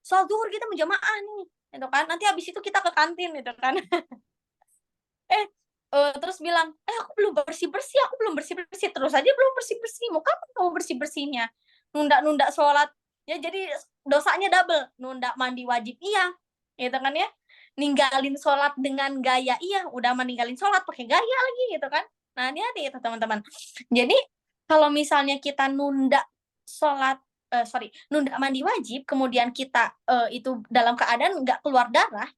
Sholat zuhur kita berjamaah nih. Gitu kan. Nanti habis itu kita ke kantin gitu kan. Terus bilang, aku belum bersih-bersih. Terus aja belum bersih-bersih. Mau kapan kamu bersih-bersihnya? Nunda-nunda sholat. Ya jadi dosanya double. Nunda mandi wajib iya. Gitu kan ya. Ninggalin sholat dengan gaya iya, udah meninggalin sholat pakai gaya lagi gitu kan. Nah, hati-hati itu teman-teman. Jadi kalau misalnya kita nunda sholat, nunda mandi wajib, kemudian kita itu dalam keadaan nggak keluar darah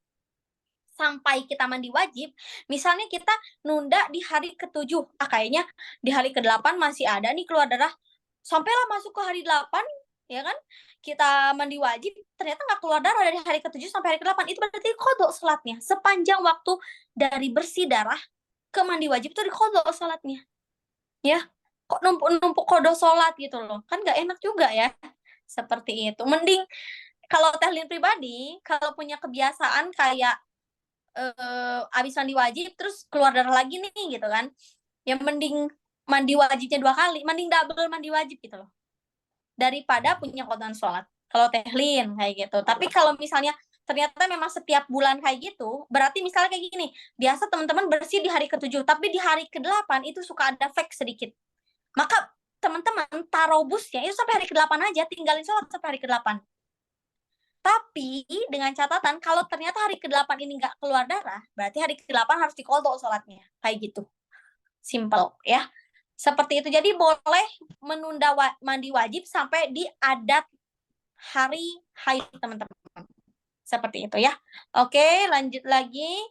sampai kita mandi wajib, misalnya kita nunda di hari ke-7, kayaknya di hari ke-8 masih ada nih keluar darah, sampailah masuk ke hari 8, ya kan, kita mandi wajib, ternyata nggak keluar darah dari hari ke-7 sampai hari ke-8, itu berarti qadha sholatnya, sepanjang waktu dari bersih darah ke mandi wajib itu diqadha sholatnya, ya, kok numpuk-numpuk qadha sholat gitu loh, kan nggak enak juga ya, seperti itu. Mending, kalau Teh Lin pribadi, kalau punya kebiasaan kayak abis mandi wajib terus keluar darah lagi nih gitu kan, yang mending mandi wajibnya 2 kali, mending double mandi wajib gitu loh, daripada punya qadha sholat. Kalau Teh Lin kayak gitu. Tapi kalau misalnya ternyata memang setiap bulan kayak gitu, berarti misalnya kayak gini, biasa teman-teman bersih di hari ke-7, tapi di hari ke-8 itu suka ada fake sedikit, maka teman-teman tarobusnya itu sampai hari ke-8 aja, tinggalin sholat sampai hari ke-8. Tapi dengan catatan kalau ternyata hari ke-8 ini nggak keluar darah, berarti hari ke-8 harus diqadha sholatnya. Kayak gitu. Simple ya. Seperti itu. Jadi boleh menunda mandi wajib sampai di adat hari haid, teman-teman. Seperti itu ya. Oke, lanjut lagi.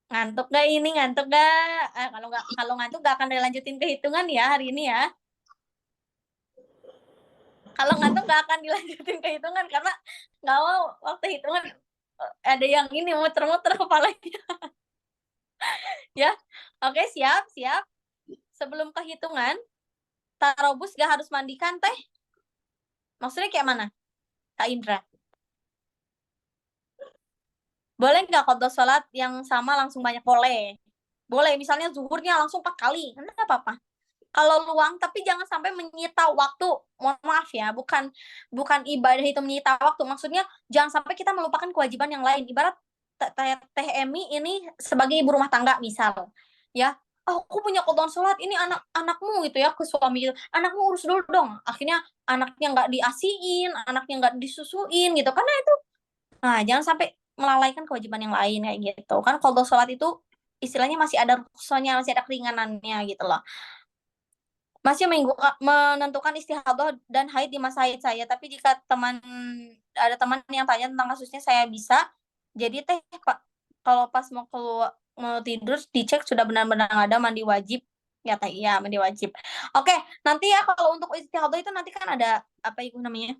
Ngantuk nggak ini? Ngantuk nggak? Kalau ngantuk nggak akan dilanjutin kehitungan ya hari ini ya. Kalau ngantuk nggak akan dilanjutin kehitungan karena nggak mau waktu hitungan ada yang ini muter-muter kepalanya. Ya, oke, siap. Sebelum kehitungan, tarobus gak harus mandikan Teh? Maksudnya kayak mana, Kak Indra? Boleh nggak qadha sholat yang sama langsung banyak? Boleh, misalnya zuhurnya langsung 4 kali, enggak apa-apa. Kalau luang, tapi jangan sampai menyita waktu. Mohon maaf ya, bukan ibadah itu menyita waktu. Maksudnya jangan sampai kita melupakan kewajiban yang lain. Ibarat Teh Emi ini sebagai ibu rumah tangga misal, ya. Aku punya qadha sholat, ini anakmu gitu ya, ke suami gitu. Anakmu urus dulu dong. Akhirnya anaknya nggak diasiin, anaknya nggak disusuin gitu. Karena itu, nah jangan sampai melalaikan kewajiban yang lain kayak gitu. Kan qadha sholat itu istilahnya masih ada rukhsahnya, masih ada keringanannya gitu loh. masih menentukan istihadah dan haid di masa haid saya. Tapi jika ada teman yang tanya tentang kasusnya, saya bisa. Jadi Pak, kalau pas mau tidur dicek sudah benar-benar ada mandi wajib. Ya Teh, iya mandi wajib. Oke, nanti ya kalau untuk istihadah itu nanti kan ada apa itu namanya?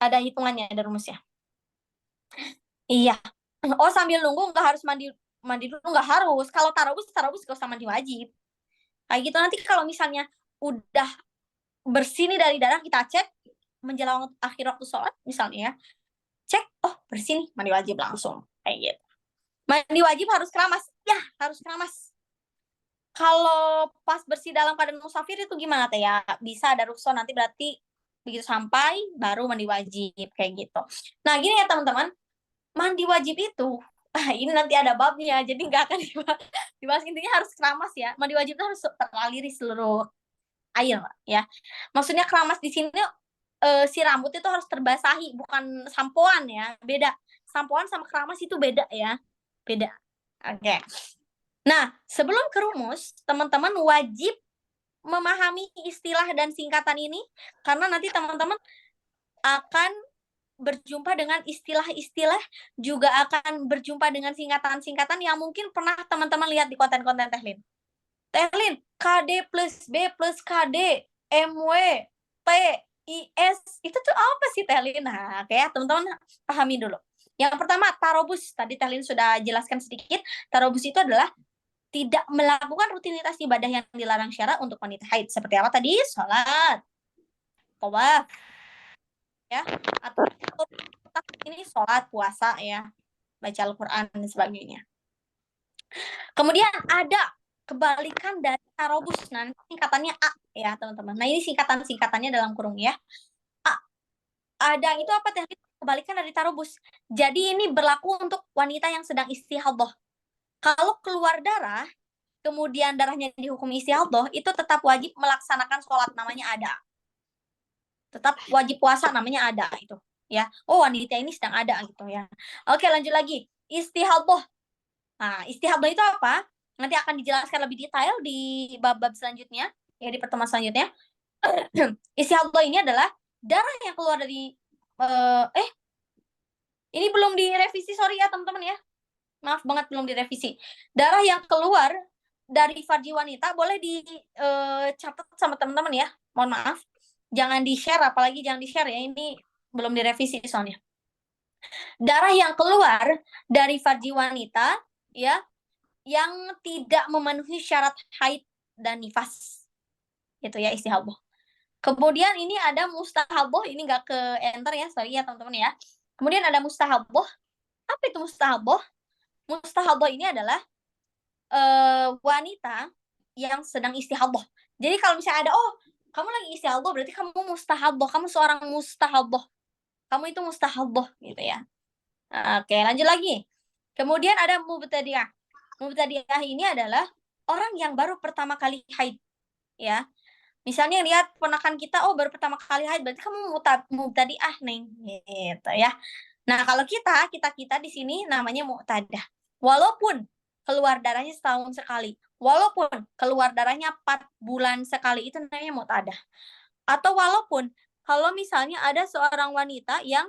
Ada hitungannya, ada rumusnya. Iya. Oh, sambil nunggu nggak harus mandi dulu, nggak harus. Kalau tarawih nggak usah mandi wajib. Kayak gitu nanti kalau misalnya udah bersih nih dari darah, kita cek menjelang akhir waktu sholat misalnya ya, cek oh bersih nih, mandi wajib langsung kayak gitu. Mandi wajib harus keramas ya, harus keramas. Kalau pas bersih dalam keadaan musafir itu gimana Teh ya? Bisa ada rukso, nanti berarti begitu sampai baru mandi wajib kayak gitu. Nah gini ya teman-teman, mandi wajib itu ini nanti ada babnya, jadi nggak akan dibahas. Intinya harus keramas ya. Mandi wajib itu harus teraliri seluruh air ya. Maksudnya keramas di sini si rambut itu harus terbasahi, bukan sampoan ya. Beda. Sampoan sama keramas itu beda ya. Beda. Oke. Nah, sebelum ke rumus, teman-teman wajib memahami istilah dan singkatan ini karena nanti teman-teman akan berjumpa dengan istilah-istilah, juga akan berjumpa dengan singkatan-singkatan yang mungkin pernah teman-teman lihat di konten-konten Tehlin. Tehlin, KD plus B plus KD, MW, P, IS, itu tuh apa sih Tehlin? Nah, kayak teman-teman pahami dulu. Yang pertama, tarobus. Tadi Tehlin sudah jelaskan sedikit. Tarobus itu adalah tidak melakukan rutinitas ibadah yang dilarang syara untuk wanita haid. Seperti apa tadi? Sholat, tawaf, ya, atau ini sholat, puasa, ya, baca Al-Quran, dan sebagainya. Kemudian ada kebalikan dari tarobus. Nanti singkatannya A, ya, teman-teman. Nah, ini singkatannya dalam kurung, ya. A. Ada itu apa? Kebalikan dari tarobus. Jadi ini berlaku untuk wanita yang sedang istihadah. Kalau keluar darah, kemudian darahnya dihukum istihadah, itu tetap wajib melaksanakan sholat, namanya ada. Tetap wajib puasa, namanya ada itu. Ya, oh wanita ini sedang ada gitu ya. Oke, lanjut lagi. Istihadah. Nah, istihadah itu apa? Nanti akan dijelaskan lebih detail di bab-bab selanjutnya, ya di pertemuan selanjutnya. Istihadah ini adalah darah yang keluar dari ini belum direvisi, sorry ya teman-teman ya. Maaf banget belum direvisi. Darah yang keluar dari farji wanita boleh dicatat sama teman-teman ya. Mohon maaf. Jangan di-share, apalagi jangan di-share ya. Ini belum direvisi soalnya. Darah yang keluar dari farji wanita ya, yang tidak memenuhi syarat haid dan nifas. Itu ya istihadah. Kemudian ini ada mustahaboh, ini nggak ke enter ya, sorry ya teman-teman ya. Kemudian ada mustahaboh. Apa itu mustahaboh? Mustahaboh ini adalah wanita yang sedang istihadah. Jadi kalau misalnya ada, oh kamu lagi istihadah, berarti kamu mustahadah, kamu seorang mustahadah. Kamu itu mustahadah gitu ya. Oke, lanjut lagi. Kemudian ada mubtadi'ah. Mubtadi'ah ini adalah orang yang baru pertama kali haid. Ya. Misalnya lihat ponakan kita, oh baru pertama kali haid, berarti kamu mubtadi'ah, Neng. Gitu ya. Nah, kalau kita di sini namanya mu'tadah. Walaupun keluar darahnya setahun sekali, walaupun keluar darahnya 4 bulan sekali, itu namanya mu'tadah. Atau walaupun kalau misalnya ada seorang wanita yang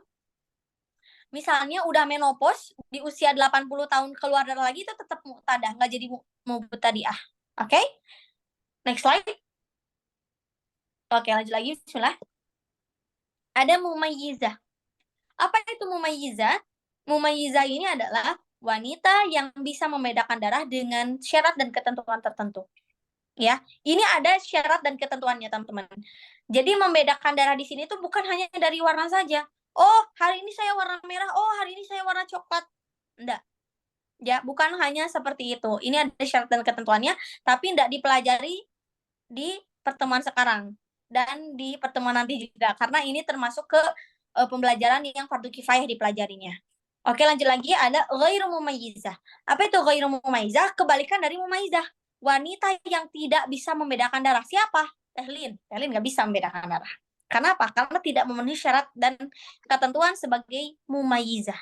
misalnya udah menopause di usia 80 tahun keluar darah lagi, itu tetap mu'tadah, nggak jadi mu'tadi'ah. Oke? Next slide. Oke, lanjut lagi. Bismillah. Ada mumayyizah. Apa itu mumayyizah? Mumayyizah ini adalah wanita yang bisa membedakan darah dengan syarat dan ketentuan tertentu. Ya, ini ada syarat dan ketentuannya, teman-teman. Jadi membedakan darah di sini tuh bukan hanya dari warna saja. Oh, hari ini saya warna merah, oh hari ini saya warna coklat. Enggak. Ya, bukan hanya seperti itu. Ini ada syarat dan ketentuannya, tapi enggak dipelajari di pertemuan sekarang dan di pertemuan nanti juga, karena ini termasuk ke pembelajaran yang fardu kifayah dipelajarinya. Oke, lanjut lagi, ada ghairu mumayyizah. Apa itu ghairu mumayyizah? Kebalikan dari mumayyizah. Wanita yang tidak bisa membedakan darah. Siapa? Tehlin. Tehlin nggak bisa membedakan darah. Karena apa? Karena tidak memenuhi syarat dan ketentuan sebagai mumayyizah.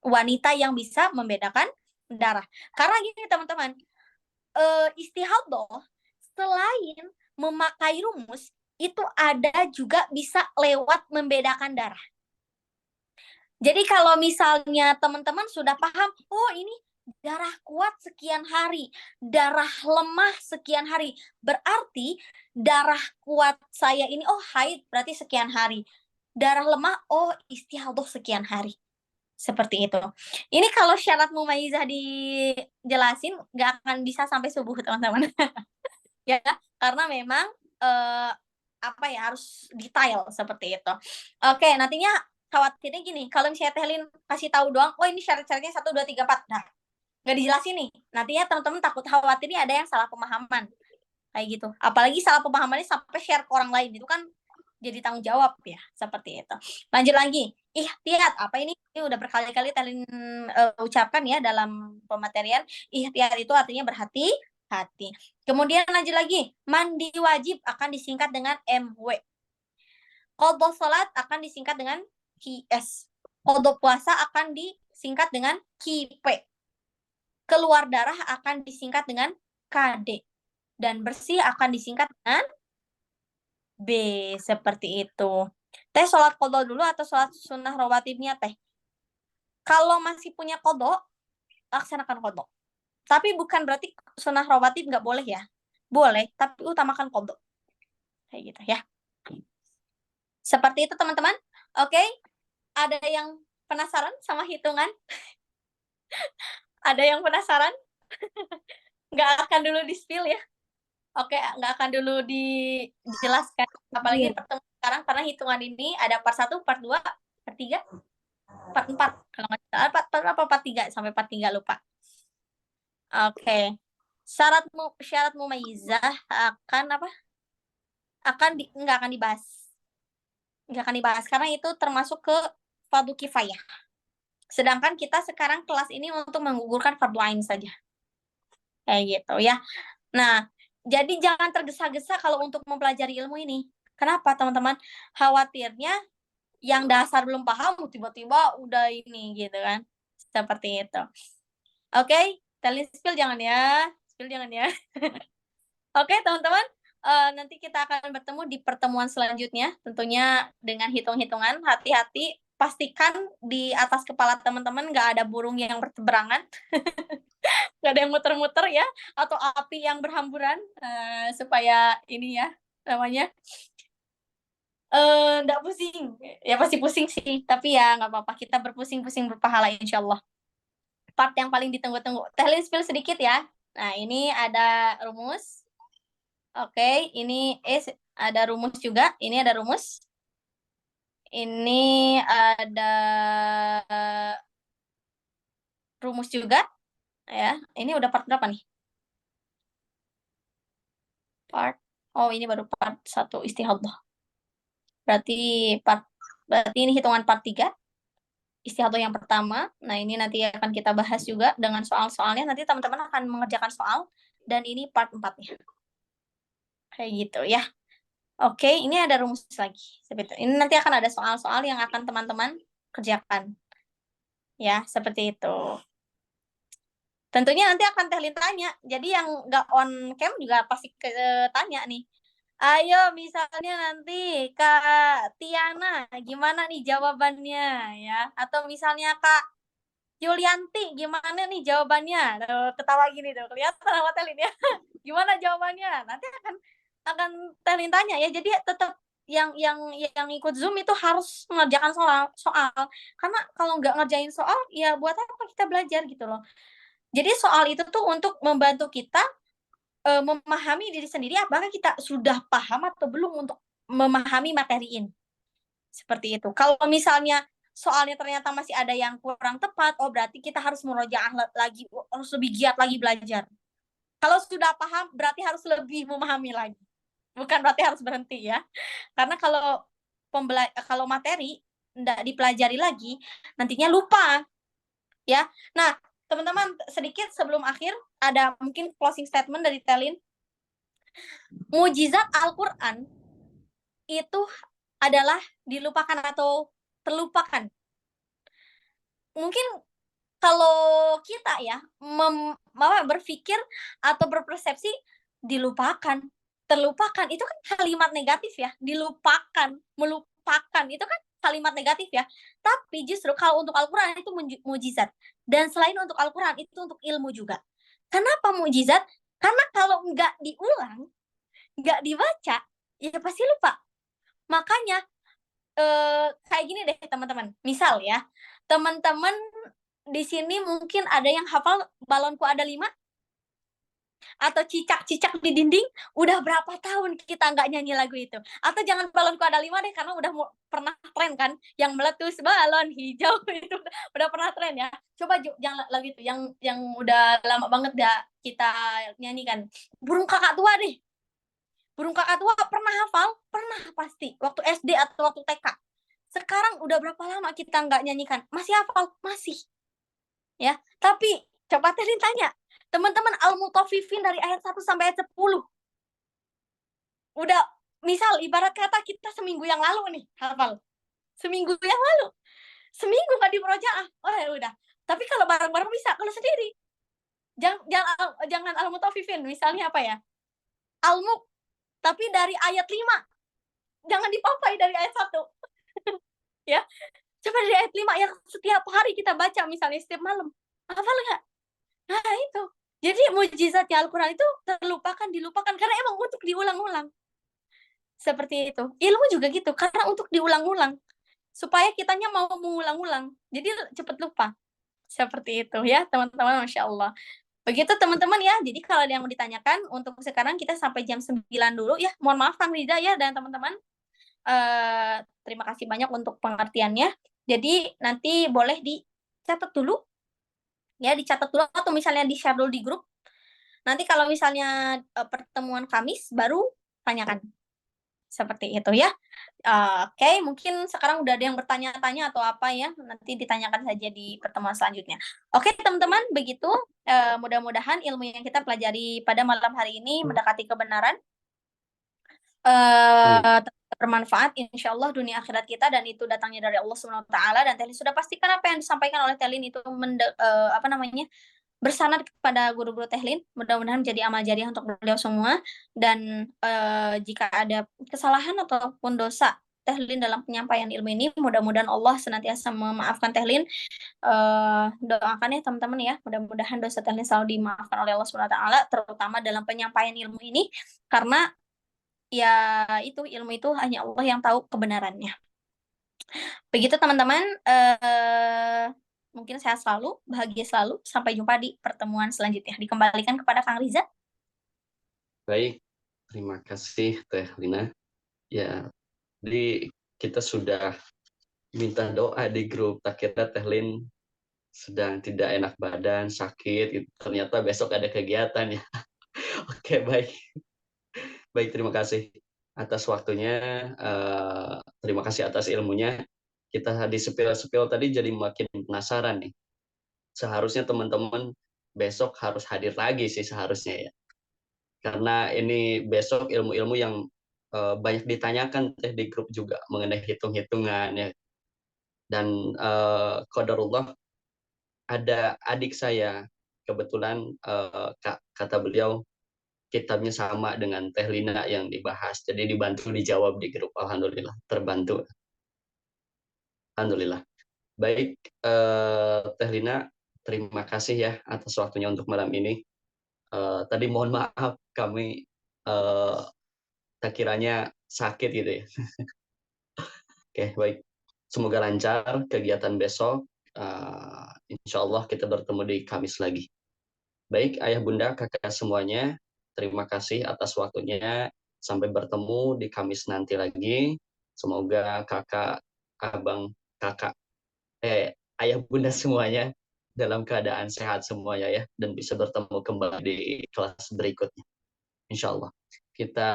Wanita yang bisa membedakan darah. Karena gini teman-teman, istihadah selain memakai rumus itu ada juga bisa lewat membedakan darah. Jadi kalau misalnya teman-teman sudah paham, oh ini darah kuat sekian hari, darah lemah sekian hari, berarti darah kuat saya ini, oh haid berarti sekian hari. Darah lemah, oh istihadah sekian hari. Seperti itu. Ini kalau syarat mumayyizah dijelasin, nggak akan bisa sampai subuh, teman-teman. Ya, karena memang apa ya, harus detail seperti itu. Oke, nantinya khawatirnya gini, kalau misalnya Tehlin kasih tahu doang, oh ini syarat-syaratnya 1, 2, 3, 4. Nah, nggak dijelasin nih. Nantinya teman-teman takut khawatirnya ada yang salah pemahaman. Kayak gitu. Apalagi salah pemahamannya sampai share ke orang lain. Itu kan jadi tanggung jawab ya. Seperti itu. Lanjut lagi. Ihtiyat. Apa ini? Ini udah berkali-kali Tehlin ucapkan ya dalam pematerian. Ihtiyat itu artinya berhati-hati. Kemudian lanjut lagi. Mandi wajib akan disingkat dengan MW. Qadha salat akan disingkat dengan QS. Qadha puasa akan disingkat dengan QP. Keluar darah akan disingkat dengan KD. Dan bersih akan disingkat dengan B. Seperti itu. Teh sholat qadha dulu atau sholat sunnah rawatibnya teh? Kalau masih punya qadha, laksanakan qadha. Tapi bukan berarti sunnah rawatib nggak boleh ya. Boleh, tapi utamakan qadha. Kayak gitu ya. Seperti itu teman-teman. Oke. Ada yang penasaran sama hitungan? Ada yang penasaran? Nggak akan dulu di-spill ya. Oke, nggak akan dulu dijelaskan. Apalagi pertemuan sekarang, karena hitungan ini ada part 1, part 2, part 3, part 4. Kalau nggak salah, part 3, sampai part 3 lupa. Oke. Syarat mumayyizah akan apa? Nggak akan dibahas. Nggak akan dibahas, karena itu termasuk ke fardu kifayah. Sedangkan kita sekarang kelas ini untuk menggugurkan fardu ain saja. Kayak gitu ya. Nah, jadi jangan tergesa-gesa kalau untuk mempelajari ilmu ini. Kenapa, teman-teman? Khawatirnya yang dasar belum paham, tiba-tiba udah ini gitu kan. Seperti itu. Oke, Tehlin spill jangan ya. Spill jangan ya. Oke, teman-teman. Nanti kita akan bertemu di pertemuan selanjutnya. Tentunya dengan hitung-hitungan. Hati-hati. Pastikan di atas kepala teman-teman nggak ada burung yang berteberangan. Nggak ada yang muter-muter ya. Atau api yang berhamburan. Supaya ini ya, namanya. Nggak pusing. Ya pasti pusing sih. Tapi ya nggak apa-apa. Kita berpusing-pusing berpahala insya Allah. Part yang paling ditunggu-tunggu. Tehlin spill sedikit ya. Nah, ini ada rumus. Oke, ini ada rumus juga. Ini ada rumus. Ini ada rumus juga. Ya, ini udah part berapa nih? Ini baru part 1 istihadah. Berarti ini hitungan part 3. Istihadah yang pertama. Nah, ini nanti akan kita bahas juga dengan soal-soalnya. Nanti teman-teman akan mengerjakan soal. Dan ini part 4-nya. Kayak gitu ya. Oke, ini ada rumus lagi. Seperti ini nanti akan ada soal-soal yang akan teman-teman kerjakan. Ya, seperti itu. Tentunya nanti akan Tehlin tanya. Jadi yang nggak on cam juga pasti tanya nih. Ayo, misalnya nanti Kak Tiana, gimana nih jawabannya ya? Atau misalnya Kak Yulianti, gimana nih jawabannya? Ketawa gini tuh, kelihatan sama Tehlin ya. Gimana jawabannya? Nanti akan Tehlin tanya ya. Jadi tetap yang ikut Zoom itu harus mengerjakan soal. Karena kalau nggak ngerjain soal, ya buat apa kita belajar gitu loh. Jadi soal itu tuh untuk membantu kita memahami diri sendiri apakah kita sudah paham atau belum untuk memahami materi ini. Seperti itu. Kalau misalnya soalnya ternyata masih ada yang kurang tepat, oh berarti kita harus murojaah lagi, harus lebih giat lagi belajar. Kalau sudah paham, berarti harus lebih memahami lagi. Bukan berarti harus berhenti ya. Karena kalau materi tidak dipelajari lagi, nantinya lupa. Ya. Nah, teman-teman, sedikit sebelum akhir, ada mungkin closing statement dari Tehlin. Mujizat Al-Quran itu adalah dilupakan atau terlupakan. Mungkin kalau kita ya berpikir atau berpersepsi dilupakan. terlupakan itu kan kalimat negatif ya, dilupakan, melupakan itu kan kalimat negatif ya. Tapi justru kalau untuk Al-Qur'an itu mukjizat. Dan selain untuk Al-Qur'an itu untuk ilmu juga. Kenapa mukjizat? Karena kalau nggak diulang, nggak dibaca, ya pasti lupa. Makanya kayak gini deh teman-teman. Misal ya, teman-teman di sini mungkin ada yang hafal balonku ada 5 atau cicak-cicak di dinding, udah berapa tahun kita nggak nyanyi lagu itu. Atau jangan balonku ada 5 deh, karena udah pernah tren kan, yang meletus balon hijau itu udah pernah tren ya. Coba jangan lagu itu, yang udah lama banget dah kita nyanyikan. Burung Kakak Tua deh. Burung Kakak Tua pernah hafal? Pernah pasti. Waktu SD atau waktu TK. Sekarang udah berapa lama kita nggak nyanyikan? Masih hafal? Masih. Ya, tapi coba tadi tanya, teman-teman Al-Mutaffifin dari ayat 1 sampai ayat 10. Udah, misal ibarat kata kita seminggu yang lalu nih hafal. Seminggu yang lalu. Seminggu nggak di murojaah. Oh ya udah. Tapi kalau bareng-bareng bisa, kalau sendiri. Jangan Al-Mutaffifin, misalnya apa ya? Al-Mulk, tapi dari ayat 5. Jangan dipapai dari ayat 1. Ya. Coba dari ayat 5 yang setiap hari kita baca misalnya setiap malam. Hafal nggak? Nah itu. Jadi mujizatnya Al-Quran itu terlupakan, dilupakan. Karena emang untuk diulang-ulang. Seperti itu. Ilmu juga gitu. Karena untuk diulang-ulang. Supaya kitanya mau mengulang-ulang. Jadi cepat lupa. Seperti itu ya teman-teman. Masya Allah. Begitu teman-teman ya. Jadi kalau ada yang mau ditanyakan, untuk sekarang kita sampai jam 9 dulu ya. Mohon maaf Kang Riza ya dan teman-teman. Terima kasih banyak untuk pengertiannya. Jadi nanti boleh dicatat dulu. Ya, dicatat dulu atau misalnya di-share dulu di grup. Nanti kalau misalnya pertemuan Kamis baru tanyakan. Seperti itu ya. Oke, mungkin sekarang udah ada yang bertanya-tanya atau apa ya. Nanti ditanyakan saja di pertemuan selanjutnya. Oke, teman-teman, begitu mudah-mudahan ilmu yang kita pelajari pada malam hari ini mendekati kebenaran. Bermanfaat insya Allah dunia akhirat kita, dan itu datangnya dari Allah Subhanahu Wa Taala. Dan Telin sudah pastikan apa yang disampaikan oleh Telin itu bersanad kepada guru-guru Tehlin. Mudah-mudahan menjadi amal jariah untuk beliau semua. Dan jika ada kesalahan ataupun dosa Tehlin dalam penyampaian ilmu ini, mudah-mudahan Allah senantiasa memaafkan Tehlin. Doakan ya teman-teman ya, mudah-mudahan dosa Tehlin selalu dimaafkan oleh Allah Subhanahu Wa Taala, terutama dalam penyampaian ilmu ini, karena ya itu ilmu itu hanya Allah yang tahu kebenarannya. Begitu teman-teman, mungkin sehat selalu, bahagia selalu, sampai jumpa di pertemuan selanjutnya. Dikembalikan kepada Kang Riza. Baik, terima kasih Teh Lina. Ya, jadi kita sudah minta doa di grup, tak kira Teh Lin sedang tidak enak badan, sakit, gitu. Ternyata besok ada kegiatan ya. Oke, baik. Baik, terima kasih atas waktunya, terima kasih atas ilmunya. Kita di sepil-sepil tadi jadi makin penasaran nih. Seharusnya teman-teman besok harus hadir lagi sih seharusnya ya. Karena ini besok ilmu-ilmu yang banyak ditanyakan di grup juga mengenai hitung-hitungan ya. Dan qadarullah ada adik saya, kebetulan kata beliau kitabnya sama dengan Teh Lina yang dibahas. Jadi dibantu dijawab di grup. Alhamdulillah, terbantu. Alhamdulillah. Baik, Teh Lina, terima kasih ya atas waktunya untuk malam ini. Tadi mohon maaf kami tak kiranya sakit gitu ya. Oke, baik. Semoga lancar kegiatan besok. Insya Allah kita bertemu di Kamis lagi. Baik, ayah bunda, kakak semuanya, terima kasih atas waktunya. Sampai bertemu di Kamis nanti lagi. Semoga kakak, abang, kakak, ayah bunda semuanya dalam keadaan sehat semuanya ya. Dan bisa bertemu kembali di kelas berikutnya. Insya Allah. Kita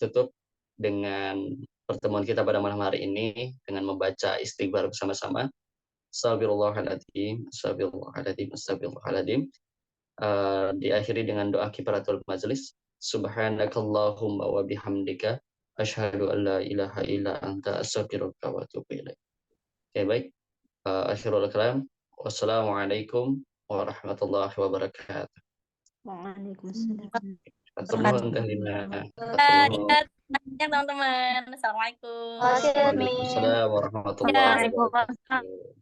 tutup dengan pertemuan kita pada malam hari ini dengan membaca istighfar bersama-sama. Astagfirullahaladzim, astagfirullahaladzim, astagfirullahaladzim. Diakhiri dengan doa kifaratul majelis. Subhanakallahumma wa bihamdika asyhadu an la ilaha illa anta astaghfiruka wa atubu ilaik. Oke, baik. Akhirul kalam. Wassalamualaikum warahmatullahi wabarakatuh. Waalaikumsalam. Atur nuhun Teh Lina. Atur Ya, nuhun. ingat banyak teman-teman. Assalamualaikum. Makasih, Admin. Waalaikumsalam warahmatullahi Waalaikumsalam. wabarakatuh.